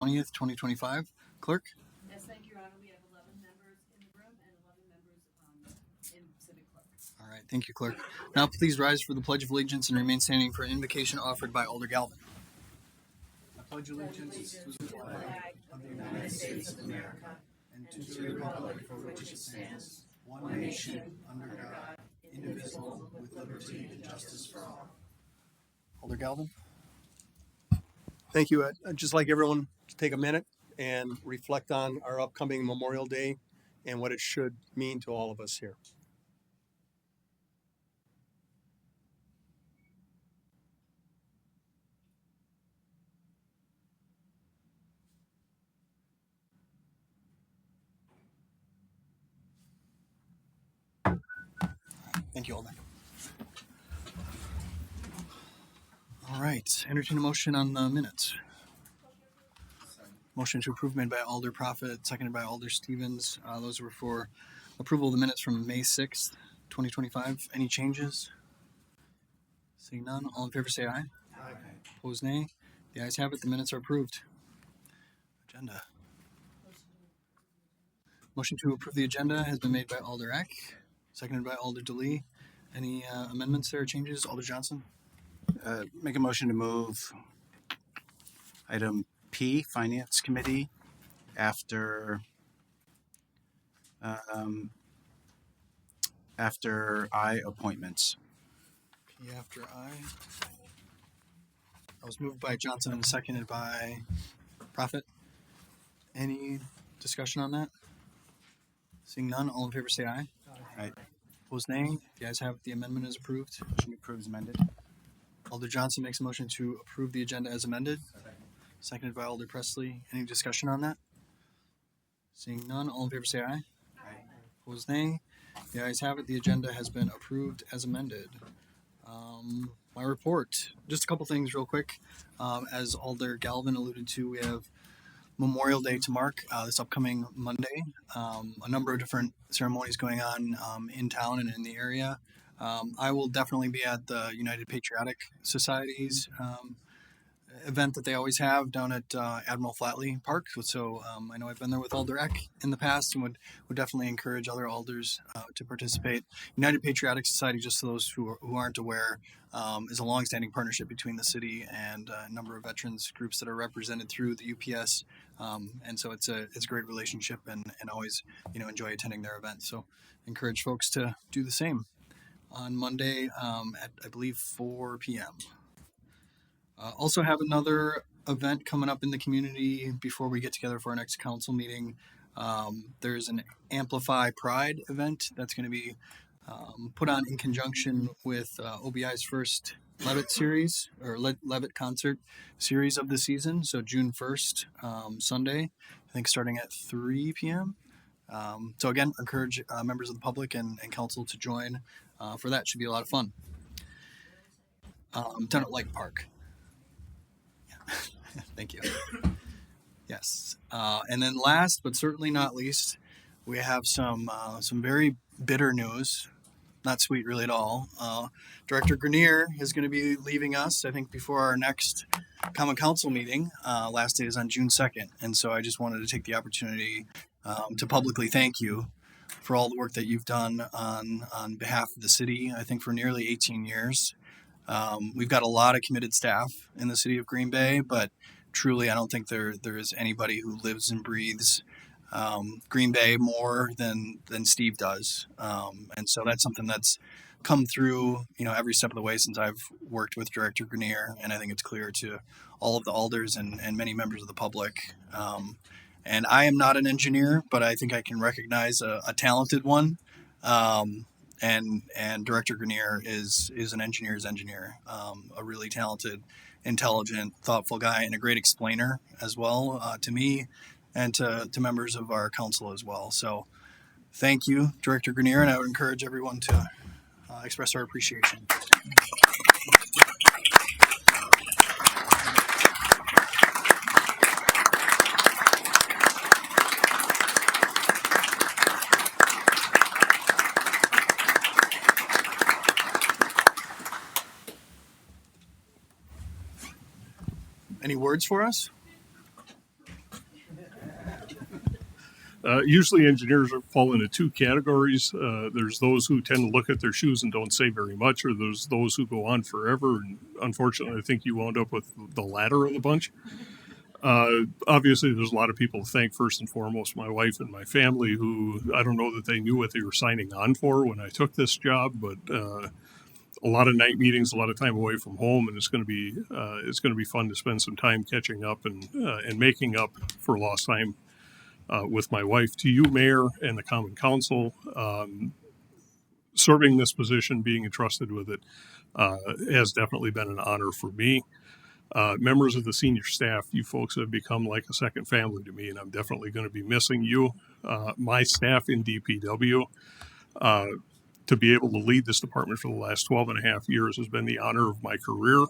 20th, 2025. Clerk? Yes, thank you, Your Honor. We have 11 members in the room and 11 members in civic clerk. All right, thank you, Clerk. Now please rise for the Pledge of Allegiance and remain standing for an invocation offered by Alder Galvin. I pledge allegiance to the flag of the United States of America and to the republic for which it stands, one nation, under God, indivisible, with liberty and justice for all. Alder Galvin? Thank you. I'd just like everyone to take a minute and reflect on our upcoming Memorial Day and what it should mean to all of us here. Thank you, Alder. All right, entertain a motion on the minutes. Motion to approve made by Alder Prophet, seconded by Alder Stevens. Those were for approval of the minutes from May 6th, 2025. Any changes? Seeing none, all in favor say aye. Aye. Opposed, nay. The ayes have it. The minutes are approved. Agenda. Motion to approve the agenda has been made by Alder Eck, seconded by Alder DeLee. Any amendments there or changes? Alder Johnson? Make a motion to move item P, Finance Committee, after I, appointments. P after I. I was moved by Johnson and seconded by Prophet. Any discussion on that? Seeing none, all in favor say aye. Aye. Opposed, nay. The ayes have it. The amendment is approved. Motion approved as amended. Alder Johnson makes a motion to approve the agenda as amended. Seconded by Alder Presley. Any discussion on that? Seeing none, all in favor say aye. Aye. Opposed, nay. The ayes have it. The agenda has been approved as amended. My report. Just a couple things real quick. As Alder Galvin alluded to, we have Memorial Day to mark this upcoming Monday. A number of different ceremonies going on in town and in the area. I will definitely be at the United Patriotic Society's event that they always have down at Admiral Flatley Park. So I know I've been there with Alder Eck in the past and would definitely encourage other alders to participate. United Patriotic Society, just so those who aren't aware, is a longstanding partnership between the city and a number of veterans groups that are represented through the UPS. And so it's a great relationship and always enjoy attending their events. So encourage folks to do the same on Monday at I believe 4 p.m. Also have another event coming up in the community before we get together for our next council meeting. There's an Amplify Pride event that's going to be put on in conjunction with OBI's first Levitt series or Levitt concert series of the season. So June 1st, Sunday, I think starting at 3 p.m. So again, encourage members of the public and council to join for that. Should be a lot of fun. Down at Lake Park. Thank you. Yes. And then last but certainly not least, we have some very bitter news. Not sweet really at all. Director Grenier is going to be leaving us, I think, before our next common council meeting. Last day is on June 2nd. And so I just wanted to take the opportunity to publicly thank you for all the work that you've done on behalf of the city, I think for nearly 18 years. We've got a lot of committed staff in the city of Green Bay, but truly I don't think there is anybody who lives and breathes Green Bay more than Steve does. And so that's something that's come through, every step of the way since I've worked with Director Grenier, and I think it's clear to all of the alders and many members of the public. And I am not an engineer, but I think I can recognize a talented one. And Director Grenier is an engineer's engineer, a really talented, intelligent, thoughtful guy, and a great explainer as well to me and to members of our council as well. So thank you, Director Grenier, and I would encourage everyone to express our appreciation. Any words for us? Usually engineers fall into two categories. There's those who tend to look at their shoes and don't say very much, or there's those who go on forever. And unfortunately, I think you wound up with the latter of the bunch. Obviously, there's a lot of people to thank, first and foremost, my wife and my family, who I don't know that they knew what they were signing on for when I took this job, but a lot of night meetings, a lot of time away from home, and it's going to be fun to spend some time catching up and making up for lost time with my wife. To you, Mayor, and the Common Council, serving this position, being entrusted with it, has definitely been an honor for me. Members of the senior staff, you folks have become like a second family to me, and I'm definitely going to be missing you. My staff in DPW, to be able to lead this department for the last 12 and a half years has been the honor of my career.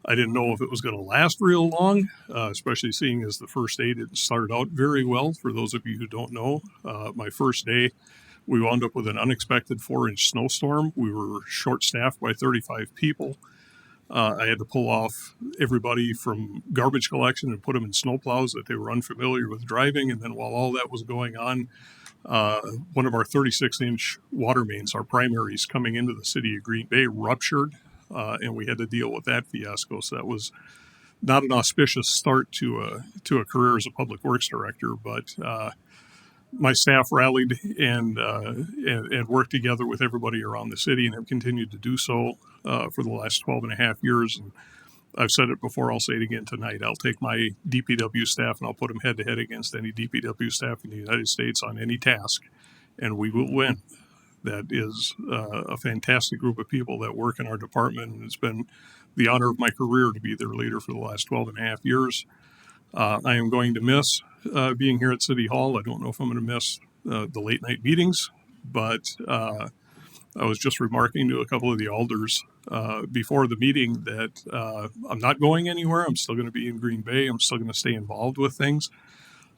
I didn't know if it was going to last real long, especially seeing as the first day didn't start out very well. For those of you who don't know, my first day, we wound up with an unexpected 4-inch snowstorm. We were short-staffed by 35 people. I had to pull off everybody from garbage collection and put them in snowplows that they were unfamiliar with driving. And then while all that was going on, one of our 36-inch water mains, our primaries coming into the city of Green Bay, ruptured, and we had to deal with that fiasco. So that was not an auspicious start to a career as a public works director, but my staff rallied and worked together with everybody around the city and have continued to do so for the last 12 and a half years. And I've said it before, I'll say it again tonight. I'll take my DPW staff and I'll put them head to head against any DPW staff in the United States on any task, and we will win. That is a fantastic group of people that work in our department, and it's been the honor of my career to be their leader for the last 12 and a half years. I am going to miss being here at City Hall. I don't know if I'm going to miss the late night meetings, but I was just remarking to a couple of the alders before the meeting that I'm not going anywhere. I'm still going to be in Green Bay. I'm still going to stay involved with things.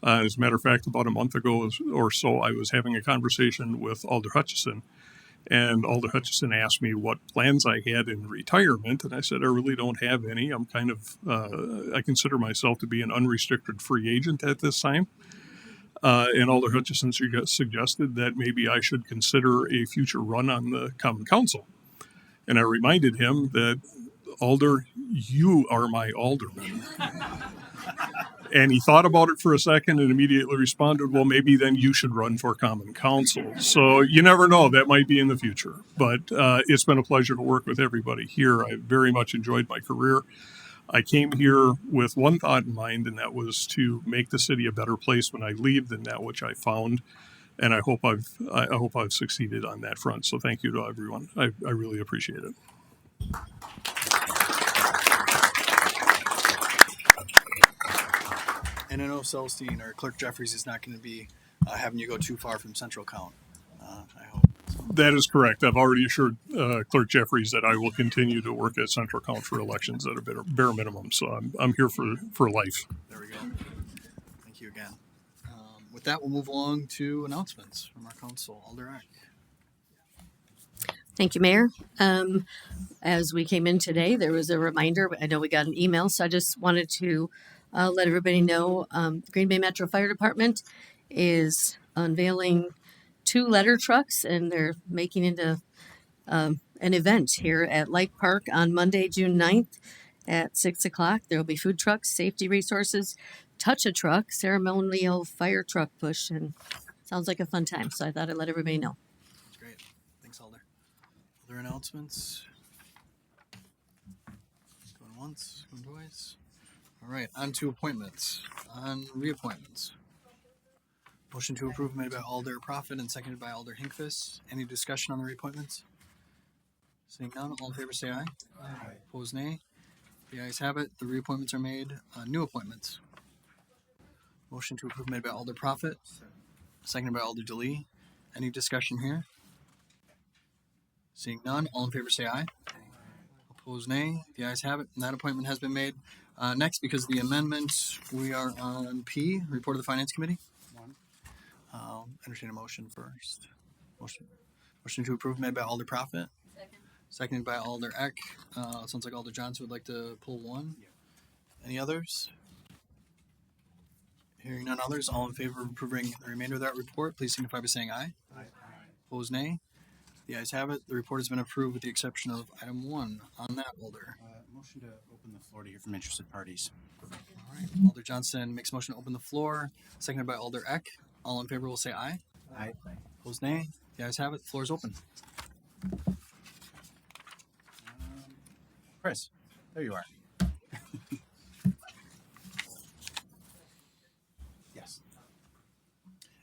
As a matter of fact, about a month ago or so, I was having a conversation with Alder Hutchison, and Alder Hutchison asked me what plans I had in retirement, and I said, I really don't have any. I'm kind of, I consider myself to be an unrestricted free agent at this time. And Alder Hutchison suggested that maybe I should consider a future run on the Common Council. And I reminded him that, Alder, you are my alderman. And he thought about it for a second and immediately responded, well, maybe then you should run for Common Council. So you never know, that might be in the future. But it's been a pleasure to work with everybody here. I very much enjoyed my career. I came here with one thought in mind, and that was to make the city a better place when I leave than that which I found. And I hope I've succeeded on that front. So thank you to everyone. I really appreciate it. And I know Celestine or Clerk Jeffries is not going to be having you go too far from Central Count. I hope. That is correct. I've already assured Clerk Jeffries that I will continue to work at Central Count for elections at a bare minimum. So I'm here for life. There we go. Thank you again. With that, we'll move along to announcements from our council. Alder Eck. Thank you, Mayor. As we came in today, there was a reminder. I know we got an email, so I just wanted to let everybody know Green Bay Metro Fire Department is unveiling 2 ladder trucks, and they're making it an event here at Lake Park on Monday, June 9th at 6 o'clock. There will be food trucks, safety resources, touch a truck, ceremonial fire truck push, and sounds like a fun time. So I thought I'd let everybody know. That's great. Thanks, Alder. Other announcements? Going once, going twice. All right, on to appointments. On reappointments. Motion to approve made by Alder Profit and seconded by Alder Hinkfist. Any discussion on the reappointments? Seeing none, all in favor say aye. Aye. Opposed nay. The ayes have it. The reappointments are made. New appointments. Motion to approve made by Alder Profit, seconded by Alder DeLee. Any discussion here? Seeing none, all in favor say aye. Opposed nay. The ayes have it, and that appointment has been made. Next, because of the amendment, we are on P, report of the Finance Committee. I'll entertain a motion first. Motion to approve made by Alder Profit. Seconded by Alder Eck. Sounds like Alder Johnson would like to pull one. Any others? Hearing none others, all in favor of approving the remainder of that report, please signify by saying aye. Opposed, nay. The ayes have it. The report has been approved with the exception of item 1. On that, Alder. Motion to open the floor to hear from interested parties. All right. Alder Johnson makes motion to open the floor, seconded by Alder Eck. All in favor will say aye. Aye. Opposed, nay. The ayes have it. The floor is open. Chris, there you are. Yes.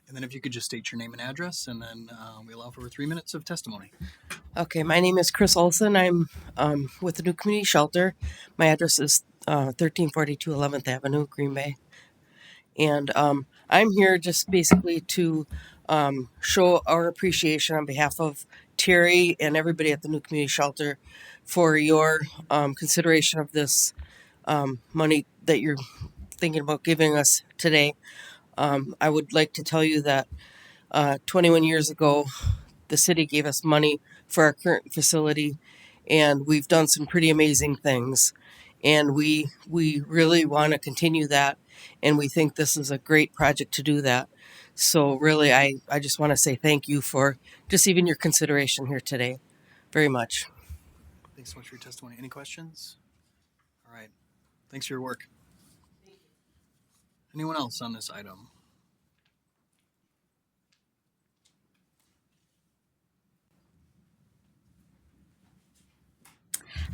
And then if you could just state your name and address, and then we allow for 3 minutes of testimony. Okay, my name is Chris Olson. I'm with the New Community Shelter. My address is 1342 11th Avenue, Green Bay. And I'm here just basically to show our appreciation on behalf of Terry and everybody at the New Community Shelter for your consideration of this money that you're thinking about giving us today. I would like to tell you that 21 years ago, the city gave us money for our current facility, and we've done some pretty amazing things. And we really want to continue that, and we think this is a great project to do that. So really, I just want to say thank you for just even your consideration here today. Very much. Thanks so much for your testimony. Any questions? All right. Thanks for your work. Anyone else on this item?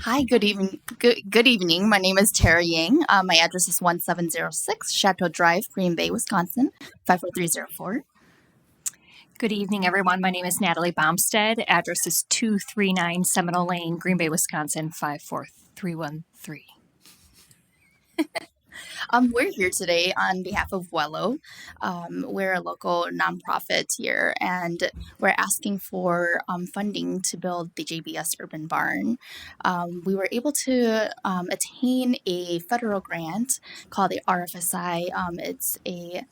Hi, good evening. Good evening. My name is Tara Yang. My address is 1706 Chateau Drive, Green Bay, Wisconsin, 54304. Good evening, everyone. My name is Natalie Baumstead. Address is 239 Seminole Lane, Green Bay, Wisconsin, 54313. We're here today on behalf of Wello. We're a local nonprofit here, and we're asking for funding to build the JBS Urban Barn. We were able to attain a federal grant called the RFSI. It's a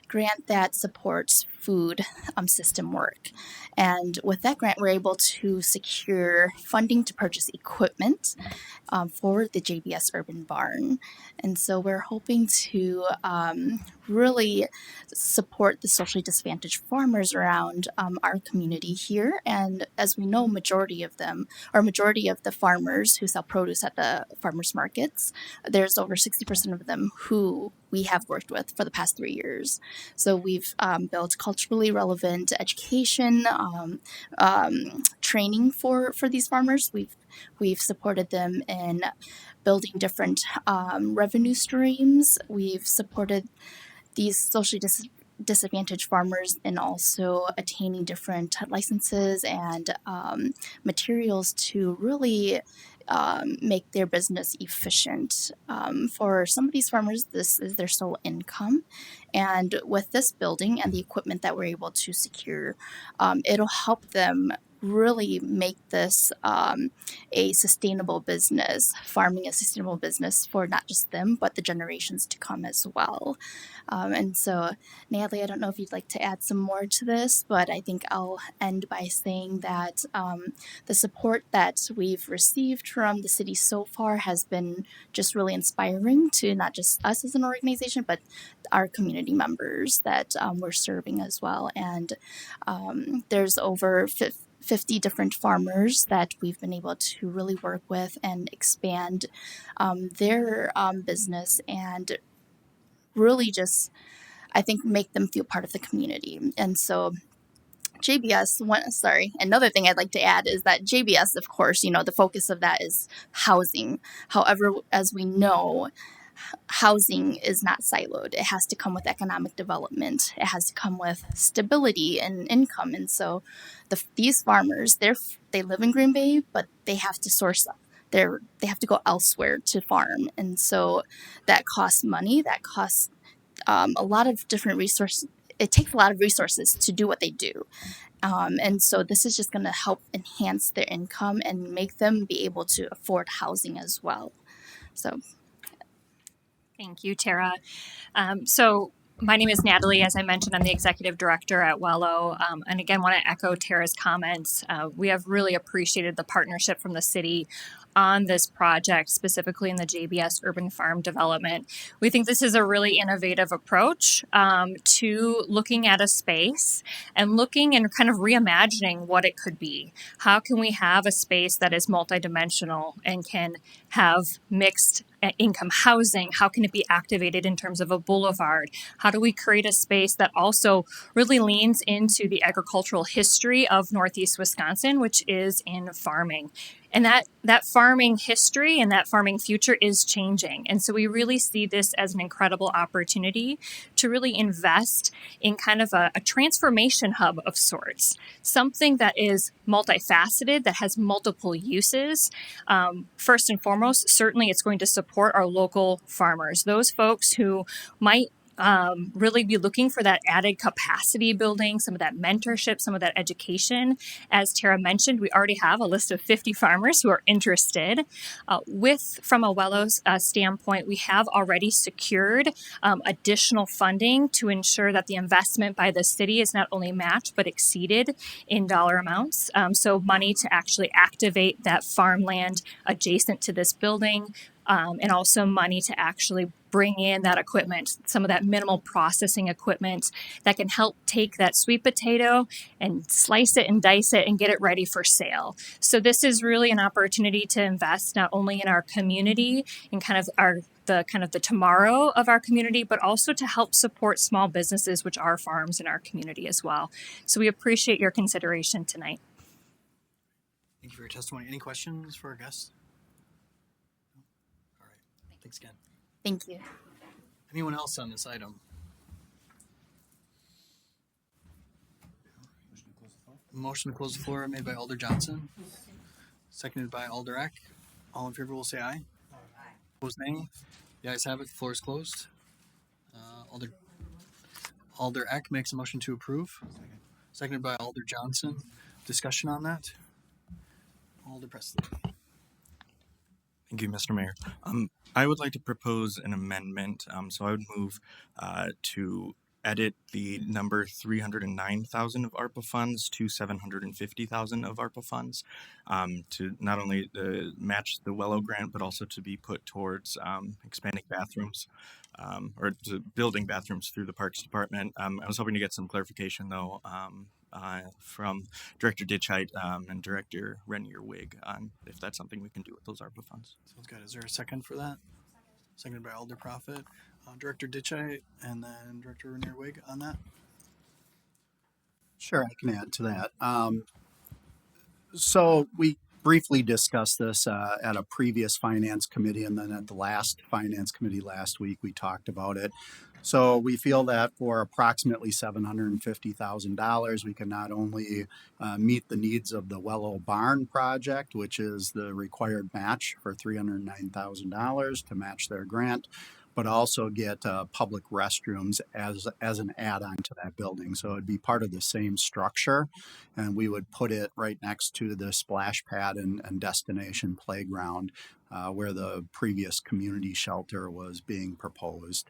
grant that supports food system work. And with that grant, we're able to secure funding to purchase equipment for the JBS Urban Barn. And so we're hoping to really support the socially disadvantaged farmers around our community here. And as we know, majority of the farmers who sell produce at the farmers markets, there's over 60% of them who we have worked with for the past 3 years. So we've built culturally relevant education, training for these farmers. We've supported them in building different revenue streams. We've supported these socially disadvantaged farmers in also attaining different licenses and materials to really make their business efficient. For some of these farmers, this is their sole income. And with this building and the equipment that we're able to secure, it'll help them really make this a sustainable business, farming a sustainable business for not just them, but the generations to come as well. And so, Natalie, I don't know if you'd like to add some more to this, but I think I'll end by saying that the support that we've received from the city so far has been just really inspiring to not just us as an organization, but our community members that we're serving as well. And there's over 50 different farmers that we've been able to really work with and expand their business and really just, I think, make them feel part of the community. And so JBS, another thing I'd like to add is that JBS, of course, the focus of that is housing. However, as we know, housing is not siloed. It has to come with economic development. It has to come with stability and income. And so these farmers, they live in Green Bay, but they have to source up. They have to go elsewhere to farm. And so that costs money. That costs a lot of different resources. It takes a lot of resources to do what they do. And so this is just going to help enhance their income and make them be able to afford housing as well. So Thank you, Tara. So my name is Natalie. As I mentioned, I'm the executive director at Wello. And again, want to echo Tara's comments. We have really appreciated the partnership from the city on this project, specifically in the JBS urban farm development. We think this is a really innovative approach to looking at a space and looking and kind of reimagining what it could be. How can we have a space that is multidimensional and can have mixed income housing? How can it be activated in terms of a boulevard? How do we create a space that also really leans into the agricultural history of Northeast Wisconsin, which is in farming? And that farming history and that farming future is changing. And so we really see this as an incredible opportunity to really invest in kind of a transformation hub of sorts, something that is multifaceted, that has multiple uses. First and foremost, certainly it's going to support our local farmers, those folks who might really be looking for that added capacity building, some of that mentorship, some of that education. As Tara mentioned, we already have a list of 50 farmers who are interested. From a Wellows standpoint, we have already secured additional funding to ensure that the investment by the city is not only matched but exceeded in dollar amounts. So money to actually activate that farmland adjacent to this building, and also money to actually bring in that equipment, some of that minimal processing equipment that can help take that sweet potato and slice it and dice it and get it ready for sale. So this is really an opportunity to invest not only in our community and kind of the tomorrow of our community, but also to help support small businesses, which are farms in our community as well. So we appreciate your consideration tonight. Thank you for your testimony. Any questions for our guests? All right. Thanks again. Thank you. Anyone else on this item? Motion to close the floor made by Alder Johnson, seconded by Alder Eck. All in favor will say aye. Opposed, nay. The ayes have it. The floor is closed. Alder Eck makes a motion to approve, seconded by Alder Johnson. Discussion on that? Alder Presley. Thank you, Mr. Mayor. I would like to propose an amendment. So I would move to edit the number 309,000 of ARPA funds to 750,000 of ARPA funds to not only match the Wello grant, but also to be put towards expanding bathrooms or to building bathrooms through the Parks Department. I was hoping to get some clarification though from Director Ditchite and Director Renier-Wig on if that's something we can do with those ARPA funds. Sounds good. Is there a second for that? Seconded by Alder Profit. Director Ditchite and then Director Renier-Wig on that. Sure, I can add to that. So we briefly discussed this at a previous finance committee, and then at the last finance committee last week, we talked about it. So we feel that for approximately $750,000, we can not only meet the needs of the Wello Barn project, which is the required match for $309,000 to match their grant, but also get public restrooms as an add-on to that building. So it'd be part of the same structure, and we would put it right next to the splash pad and destination playground where the previous community shelter was being proposed.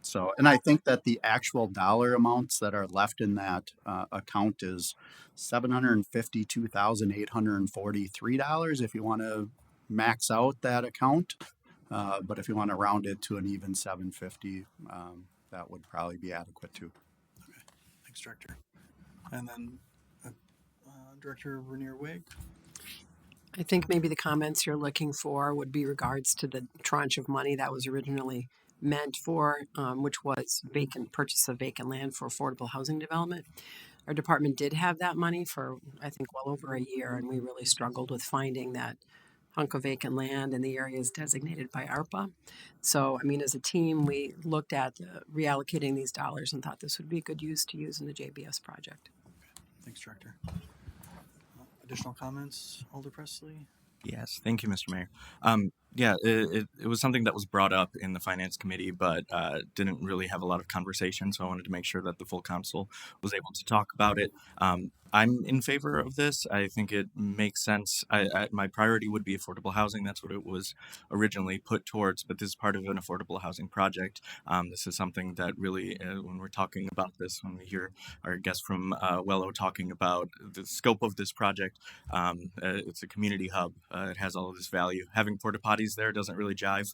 So, and I think that the actual dollar amounts that are left in that account is $752,843 if you want to max out that account. But if you want to round it to an even 750, that would probably be adequate too. Okay, thanks, Director. And then Director Renier-Wig. I think maybe the comments you're looking for would be regards to the tranche of money that was originally meant for, which was purchase of vacant land for affordable housing development. Our department did have that money for, I think, well over a year, and we really struggled with finding that hunk of vacant land in the areas designated by ARPA. So, I mean, as a team, we looked at reallocating these dollars and thought this would be a good use to use in the JBS project. Okay. Thanks, Director. Additional comments, Alder Presley? Yes, thank you, Mr. Mayor. Yeah, it was something that was brought up in the finance committee, but didn't really have a lot of conversation. So I wanted to make sure that the full council was able to talk about it. I'm in favor of this. I think it makes sense. My priority would be affordable housing. That's what it was originally put towards. But this is part of an affordable housing project. This is something that really, when we're talking about this, when we hear our guest from Wello talking about the scope of this project, it's a community hub. It has all of this value. Having porta potties there doesn't really jive.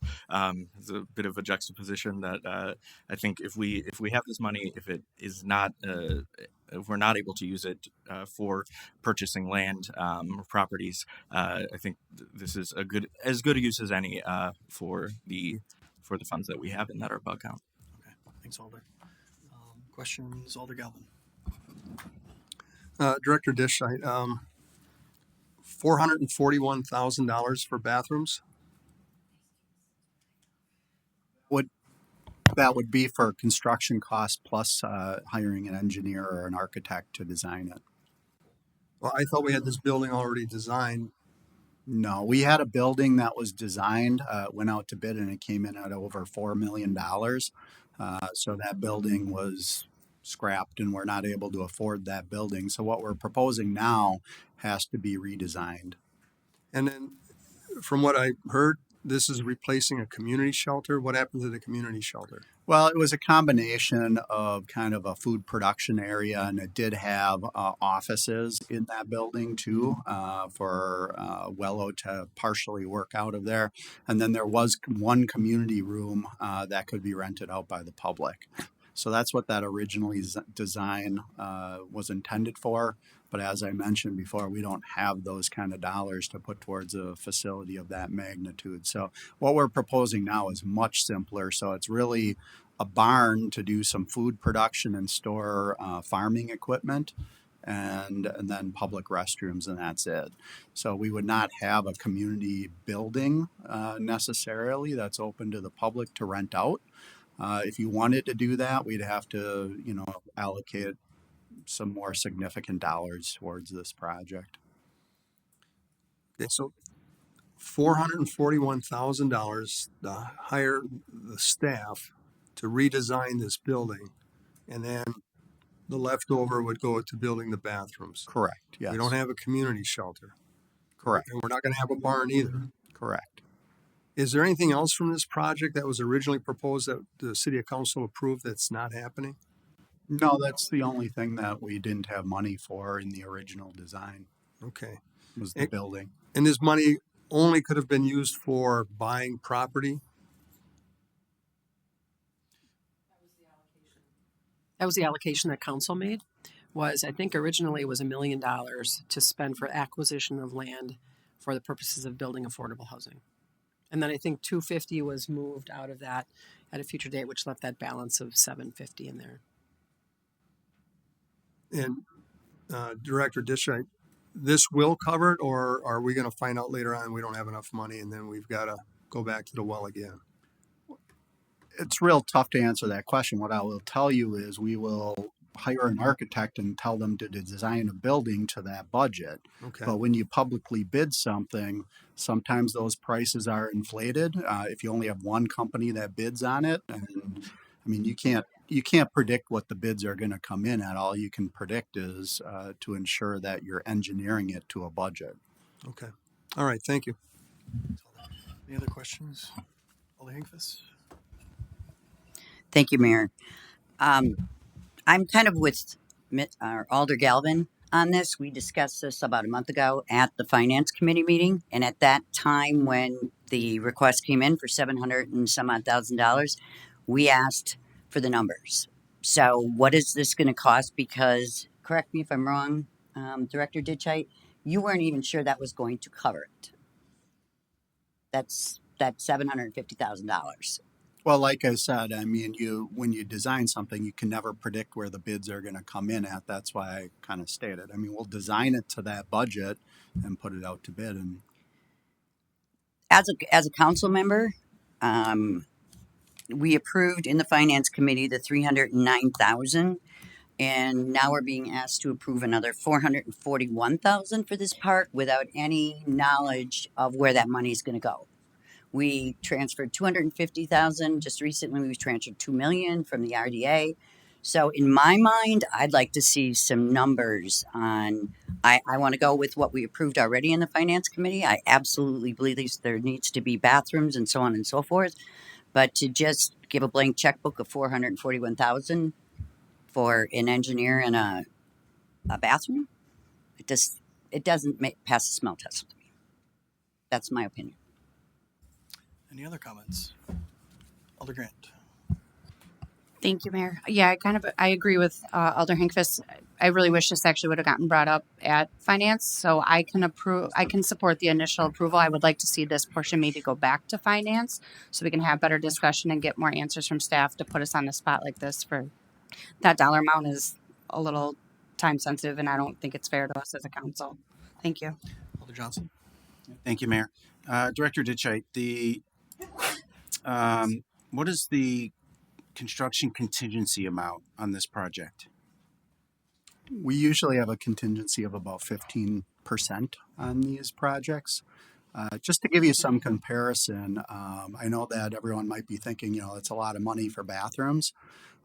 It's a bit of a juxtaposition that I think if we have this money, if it is not if we're not able to use it for purchasing land or properties, I think this is as good a use as any for the funds that we have in that our bug count. Okay, thanks, Alder. Questions, Alder Galvin? Director Dish, $441,000 for bathrooms. That would be for construction costs plus hiring an engineer or an architect to design it. Well, I thought we had this building already designed. No, we had a building that was designed, went out to bid, and it came in at over $4 million. So that building was scrapped, and we're not able to afford that building. So what we're proposing now has to be redesigned. And then, from what I heard, this is replacing a community shelter. What happened to the community shelter? Well, it was a combination of kind of a food production area, and it did have offices in that building too, for Wello to partially work out of there. And then there was one community room that could be rented out by the public. So that's what that originally design was intended for. But as I mentioned before, we don't have those kind of dollars to put towards a facility of that magnitude. So what we're proposing now is much simpler. So it's really a barn to do some food production and store farming equipment, and then public restrooms, and that's it. So we would not have a community building necessarily that's open to the public to rent out. If you wanted to do that, we'd have to, allocate some more significant dollars towards this project. Okay, so $441,000 to hire the staff to redesign this building, and then the leftover would go to building the bathrooms. Correct. Yes. We don't have a community shelter. Correct. And we're not going to have a barn either. Correct. Is there anything else from this project that was originally proposed that the city council approved that's not happening? No, that's the only thing that we didn't have money for in the original design. Okay. Was the building. And this money only could have been used for buying property? That was the allocation that council made. I think originally it was $1 million to spend for acquisition of land for the purposes of building affordable housing. And then I think 250 was moved out of that at a future date, which left that balance of 750 in there. And Director Dishite, this will cover it, or are we going to find out later on we don't have enough money and then we've got to go back to the well again? It's real tough to answer that question. What I will tell you is we will hire an architect and tell them to design a building to that budget. Okay. But when you publicly bid something, sometimes those prices are inflated. If you only have one company that bids on it, and I mean, you can't predict what the bids are going to come in at. All you can predict is to ensure that you're engineering it to a budget. Okay. All right. Thank you. Any other questions? Alder Hinkfist? Thank you, Mayor. I'm kind of with Alder Galvin on this. We discussed this about a month ago at the Finance Committee meeting. And at that time, when the request came in for $700 and some odd $1,000, we asked for the numbers. So what is this going to cost? Because, correct me if I'm wrong, Director Ditchite, you weren't even sure that was going to cover it. That's $750,000. Well, like I said, I mean, when you design something, you can never predict where the bids are going to come in at. That's why I kind of stated. I mean, we'll design it to that budget and put it out to bid. And as a council member, we approved in the Finance Committee the $309,000, and now we're being asked to approve another $441,000 for this park without any knowledge of where that money is going to go. We transferred 250,000. Just recently, we transferred 2 million from the RDA. So in my mind, I'd like to see some numbers on. I want to go with what we approved already in the finance committee. I absolutely believe there needs to be bathrooms and so on and so forth. But to just give a blank checkbook of 441,000 for an engineer and a bathroom, it doesn't pass the smell test to me. That's my opinion. Any other comments? Alder Grant. Thank you, Mayor. Yeah, I agree with Alder Hinkfist. I really wish this actually would have gotten brought up at finance, so I can support the initial approval. I would like to see this portion maybe go back to finance so we can have better discussion and get more answers from staff. To put us on the spot like this for that dollar amount is a little time sensitive, and I don't think it's fair to us as a council. Thank you. Alder Johnson. Thank you, Mayor. Director Ditchite, what is the construction contingency amount on this project? We usually have a contingency of about 15% on these projects. Just to give you some comparison, I know that everyone might be thinking, it's a lot of money for bathrooms.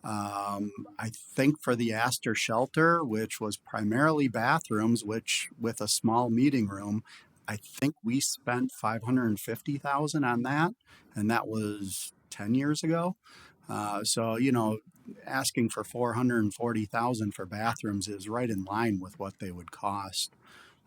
I think for the Astor shelter, which was primarily bathrooms, which with a small meeting room, I think we spent $550,000 on that, and that was 10 years ago. So asking for $440,000 for bathrooms is right in line with what they would cost.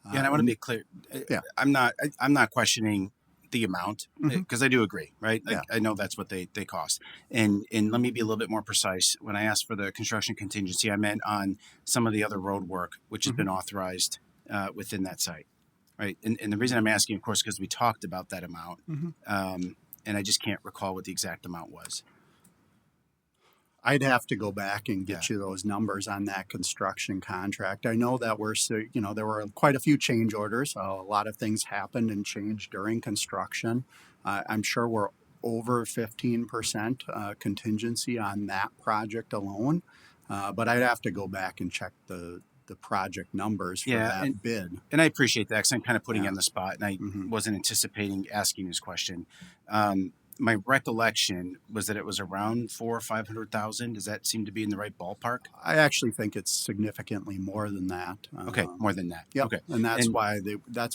Yeah, and I want to be clear. Yeah. I'm not questioning the amount because I do agree, right? Yeah. I know that's what they cost. And let me be a little bit more precise. When I asked for the construction contingency, I meant on some of the other road work which has been authorized within that site, right? And the reason I'm asking, of course, because we talked about that amount, and I just can't recall what the exact amount was. I'd have to go back and get you those numbers on that construction contract. I know that there were quite a few change orders. A lot of things happened and changed during construction. I'm sure we're over 15% contingency on that project alone. But I'd have to go back and check the project numbers for that bid. And I appreciate that because I'm kind of putting you on the spot, and I wasn't anticipating asking this question. My recollection was that it was around $400,000 or $500,000. Does that seem to be in the right ballpark? I actually think it's significantly more than that. Okay, more than that. Yeah, Okay, and that's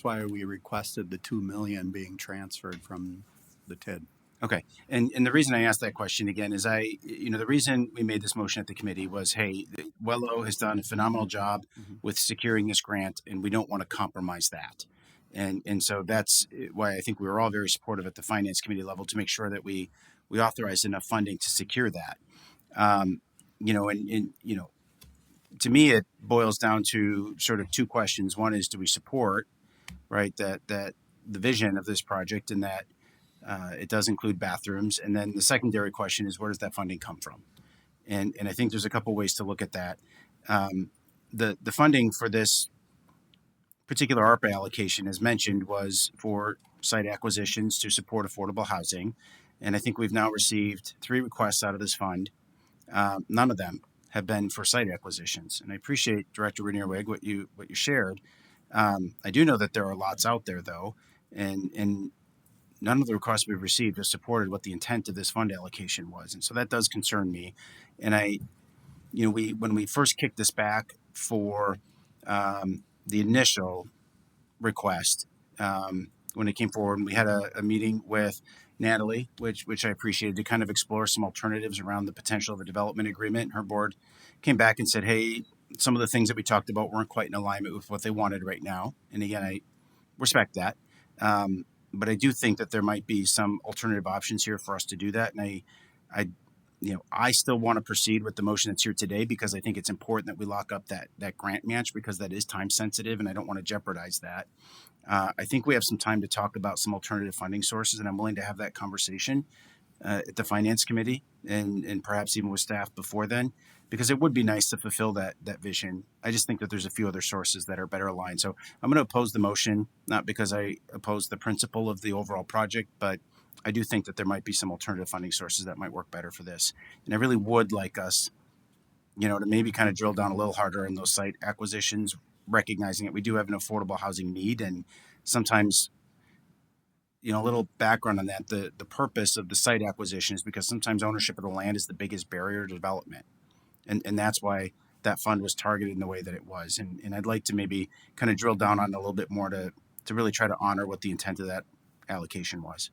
why we requested the $2 million being transferred from the TID. Okay, and the reason I asked that question again is the reason we made this motion at the committee was, hey, Wello has done a phenomenal job with securing this grant, and we don't want to compromise that. And so that's why I think we were all very supportive at the finance committee level to make sure that we authorized enough funding to secure that. To me, it boils down to sort of two questions. One is, do we support, right, that the vision of this project and that it does include bathrooms? And then the secondary question is, where does that funding come from? And I think there's a couple ways to look at that. The funding for this particular ARPA allocation, as mentioned, was for site acquisitions to support affordable housing. And I think we've now received 3 requests out of this fund. None of them have been for site acquisitions. And I appreciate, Director Renier-Wig, what you shared. I do know that there are lots out there, though, and none of the requests we've received have supported what the intent of this fund allocation was. And so that does concern me. And when we first kicked this back for the initial request, when it came forward, we had a meeting with Natalie, which I appreciated, to kind of explore some alternatives around the potential of a development agreement. Her board came back and said, hey, some of the things that we talked about weren't quite in alignment with what they wanted right now. And again, I respect that. But I do think that there might be some alternative options here for us to do that. And I still want to proceed with the motion that's here today because I think it's important that we lock up that grant match because that is time sensitive and I don't want to jeopardize that. I think we have some time to talk about some alternative funding sources, and I'm willing to have that conversation at the finance committee and perhaps even with staff before then, because it would be nice to fulfill that vision. I just think that there's a few other sources that are better aligned. So I'm going to oppose the motion, not because I oppose the principle of the overall project, but I do think that there might be some alternative funding sources that might work better for this. And I really would like us, to maybe kind of drill down a little harder in those site acquisitions, recognizing that we do have an affordable housing need. And sometimes a little background on that. The purpose of the site acquisition is because sometimes ownership of the land is the biggest barrier to development. And that's why that fund was targeted in the way that it was. And I'd like to maybe kind of drill down on it a little bit more to really try to honor what the intent of that allocation was.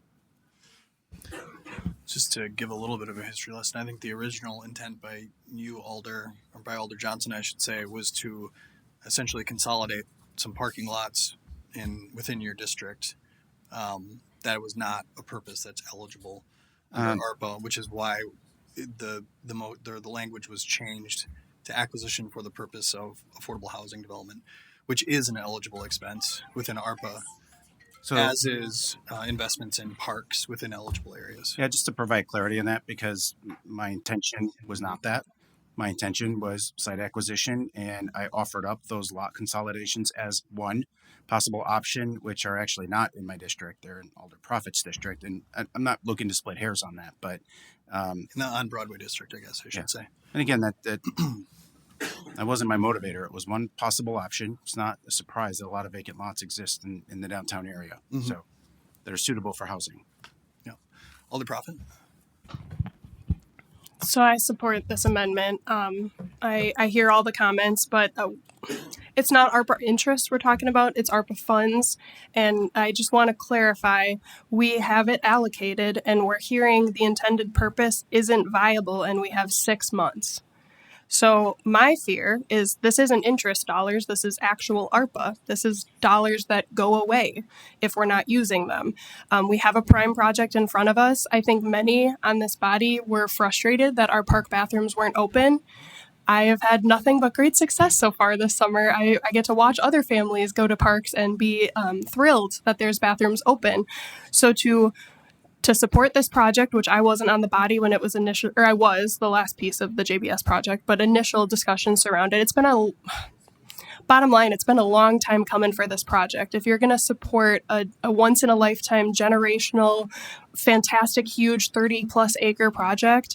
Just to give a little bit of a history lesson, I think the original intent by you, Alder, or by Alder Johnson, I should say, was to essentially consolidate some parking lots within your district. That was not a purpose that's eligible under ARPA, which is why the language was changed to acquisition for the purpose of affordable housing development, which is an eligible expense within ARPA. So, as is investments in parks within eligible areas. Yeah, just to provide clarity on that, because my intention was not that. My intention was site acquisition, and I offered up those lot consolidations as one possible option, which are actually not in my district. They're in Alder Profits district, and I'm not looking to split hairs on that, but in the on Broadway district, I guess I should say. And again, that that wasn't my motivator. It was one possible option. It's not a surprise that a lot of vacant lots exist in the downtown area, so that are suitable for housing. Yeah, Alder Profit. So I support this amendment. I hear all the comments, but it's not ARPA interest we're talking about, it's ARPA funds. And I just want to clarify, we have it allocated and we're hearing the intended purpose isn't viable and we have 6 months. So my fear is this isn't interest dollars, this is actual ARPA. This is dollars that go away if we're not using them. We have a prime project in front of us. I think many on this body were frustrated that our park bathrooms weren't open. I have had nothing but great success so far this summer. I get to watch other families go to parks and be thrilled that there's bathrooms open. So to support this project, which I wasn't on the body when it was initial, or I was the last piece of the JBS project, but initial discussions surrounded, bottom line, it's been a long time coming for this project. If you're going to support a once in a lifetime, generational, fantastic, huge 30+ acre project,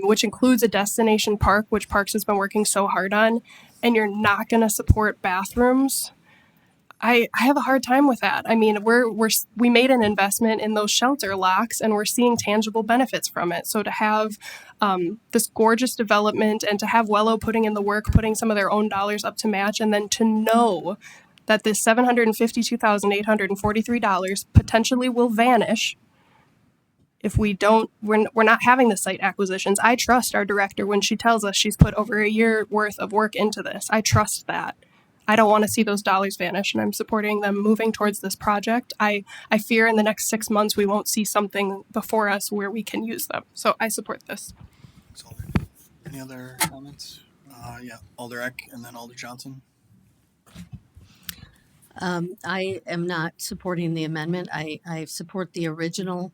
which includes a destination park, which Parks has been working so hard on, and you're not going to support bathrooms, I have a hard time with that. I mean, we made an investment in those shelter locks and we're seeing tangible benefits from it. So to have this gorgeous development and to have Wello putting in the work, putting some of their own dollars up to match, and then to know that this $752,843 potentially will vanish if we don't, we're not having the site acquisitions. I trust our director when she tells us she's put over a year worth of work into this. I trust that. I don't want to see those dollars vanish, and I'm supporting them moving towards this project. I fear in the next 6 months we won't see something before us where we can use them. So I support this. Any other comments? Yeah, Alder Eck and then Alder Johnson. I am not supporting the amendment. I support the original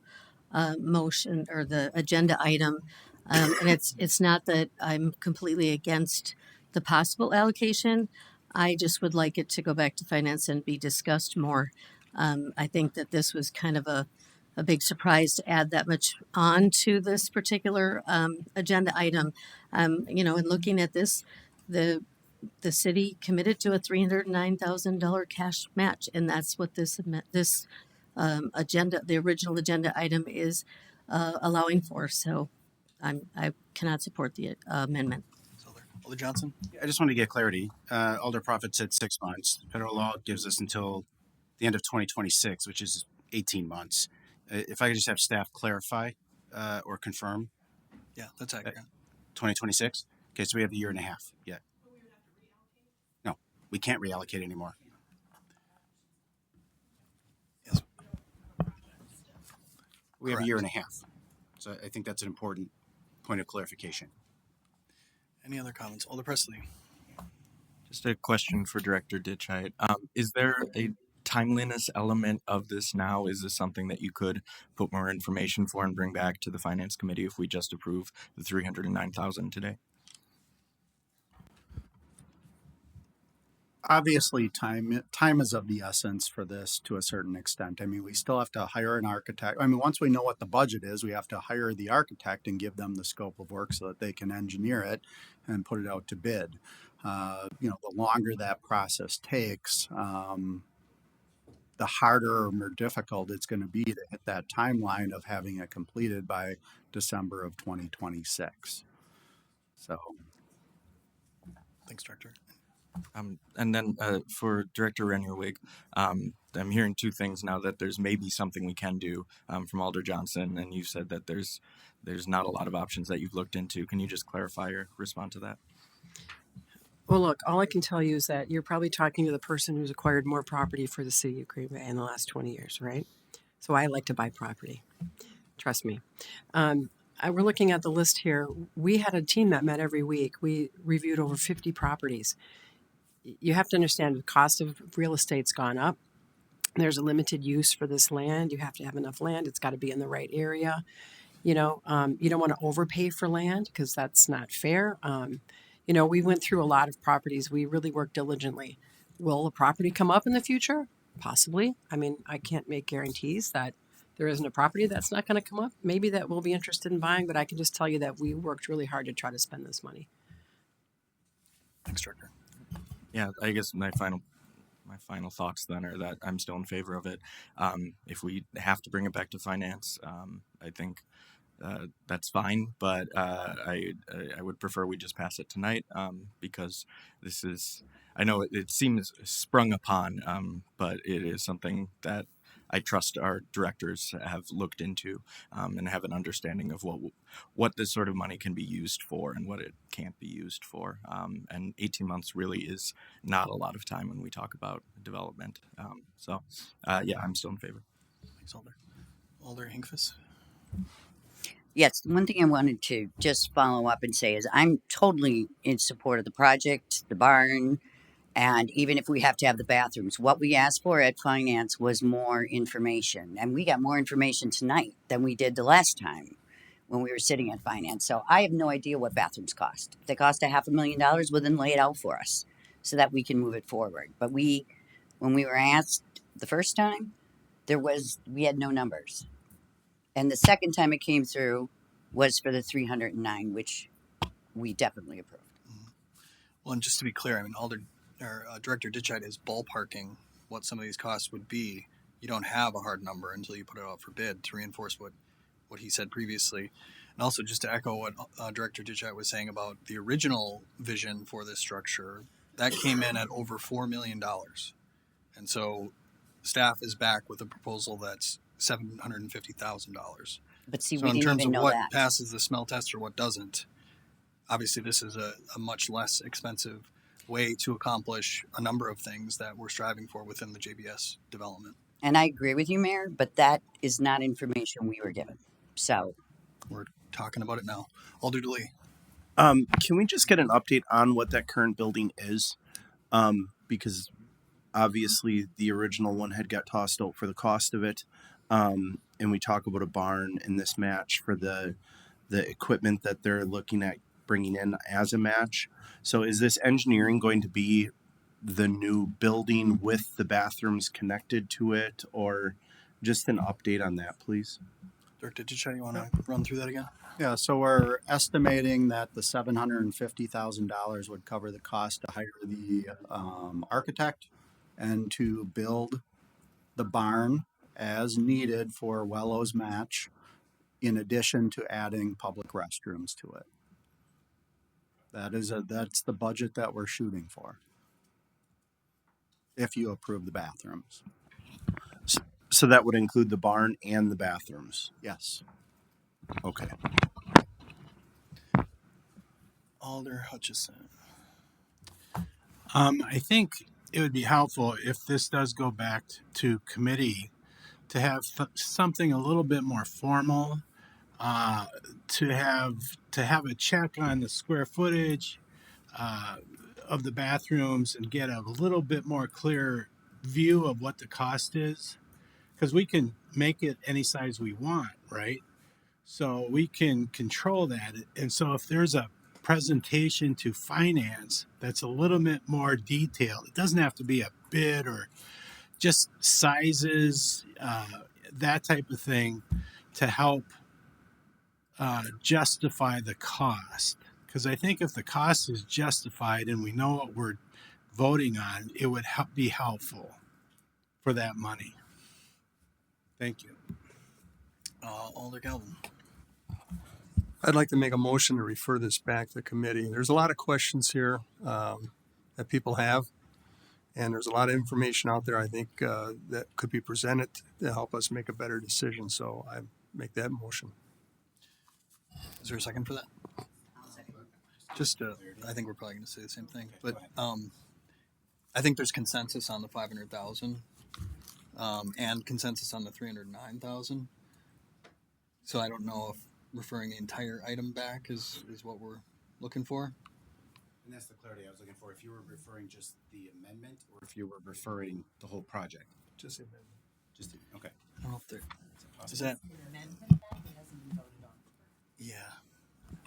motion or the agenda item. And it's not that I'm completely against the possible allocation. I just would like it to go back to finance and be discussed more. I think that this was kind of a big surprise to add that much on to this particular agenda item. In looking at this, the city committed to a $309,000 cash match, and that's what this agenda, the original agenda item, is allowing for. So I cannot support the amendment. Alder Johnson? I just want to get clarity. Alder Profit said 6 months. Federal law gives us until the end of 2026, which is 18 months. If I could just have staff clarify or confirm. Yeah, that's accurate. 2026? Okay, so we have a year and a half yet. No, we can't reallocate anymore. Yes. We have a year and a half. So I think that's an important point of clarification. Any other comments? Alder Presley. Just a question for Director Ditchite. Is there a timeliness element of this now? Is this something that you could put more information for and bring back to the Finance Committee if we just approve the $309,000 today? Obviously, time is of the essence for this to a certain extent. I mean, we still have to hire an architect. I mean, once we know what the budget is, we have to hire the architect and give them the scope of work so that they can engineer it and put it out to bid. The longer that process takes, the harder or more difficult it's going to be to hit that timeline of having it completed by December of 2026. So, Thanks, Director. And then for Director Renierwig, I'm hearing two things now, that there's maybe something we can do from Alder Johnson, and you said that there's not a lot of options that you've looked into. Can you just clarify or respond to that? Well, look, all I can tell you is that you're probably talking to the person who's acquired more property for the city of Green Bay in the last 20 years, right? So I like to buy property. Trust me. We're looking at the list here. We had a team that met every week. We reviewed over 50 properties. You have to understand the cost of real estate's gone up. There's a limited use for this land. You have to have enough land. It's got to be in the right area. You don't want to overpay for land because that's not fair. We went through a lot of properties. We really worked diligently. Will a property come up in the future? Possibly. I mean, I can't make guarantees that there isn't a property that's not going to come up. Maybe that we'll be interested in buying, but I can just tell you that we worked really hard to try to spend this money. Thanks, Director. Yeah, I guess my final thoughts then are that I'm still in favor of it. If we have to bring it back to finance, I think that's fine, but I would prefer we just pass it tonight because this is, I know it seems sprung upon, but it is something that I trust our directors have looked into and have an understanding of what this sort of money can be used for and what it can't be used for. And 18 months really is not a lot of time when we talk about development. Yeah, I'm still in favor. Thanks, Alder. Alder Hinkfus. Yes, one thing I wanted to just follow up and say is I'm totally in support of the project, the barn, and even if we have to have the bathrooms. What we asked for at finance was more information, and we got more information tonight than we did the last time when we were sitting at finance. So I have no idea what bathrooms cost. If they cost $500,000, well, then lay it out for us so that we can move it forward. But when we were asked the first time, we had no numbers. And the second time it came through was for the 309, which we definitely approved. Well, and just to be clear, I mean, Director Ditchite is ballparking what some of these costs would be. You don't have a hard number until you put it out for bid, to reinforce what he said previously. And also just to echo what Director Ditchite was saying about the original vision for this structure, that came in at over $4 million. And so staff is back with a proposal that's $750,000. But see, so we in didn't terms even of know what that. passes the smell test or what doesn't, obviously this is a much less expensive way to accomplish a number of things that we're striving for within the JBS development. And I agree with you, Mayor, but that is not information we were given. So we're talking about it now. Alder DeLee. Can we just get an update on what that current building is? Because obviously the original one had got tossed out for the cost of it. And we talk about a barn in this match for the equipment that they're looking at bringing in as a match. So is this engineering going to be the new building with the bathrooms connected to it, or just an update on that, please? Director Ditchite, you want to run through that again? Yeah, so we're estimating that the $750,000 would cover the cost to hire the architect and to build the barn as needed for Wellows Match, in addition to adding public restrooms to it. That's the budget that we're shooting for, if you approve the bathrooms. So that would include the barn and the bathrooms? Yes. Okay. Alder Hutchison. I think it would be helpful if this does go back to committee to have something a little bit more formal, to have a check on the square footage of the bathrooms and get a little bit more clear view of what the cost is, because we can make it any size we want, right? So we can control that. And so if there's a presentation to finance that's a little bit more detailed, it doesn't have to be a bid or just sizes, that type of thing, to help justify the cost. Because I think if the cost is justified and we know what we're voting on, it would be helpful. for that money. Thank you. Alder Galvin. I'd like to make a motion to refer this back to committee. There's a lot of questions here that people have, and there's a lot of information out there, I think, that could be presented to help us make a better decision. So I make that motion. Is there a second for that? Just, I think we're probably going to say the same thing, but I think there's consensus on the 500,000 and consensus on the 309,000. So I don't know if referring the entire item back is what we're looking for. And that's the clarity I was looking for. If you were referring just the amendment, or if you were referring the whole project. Just the amendment. Just the, okay. I don't know if there is that. Yeah,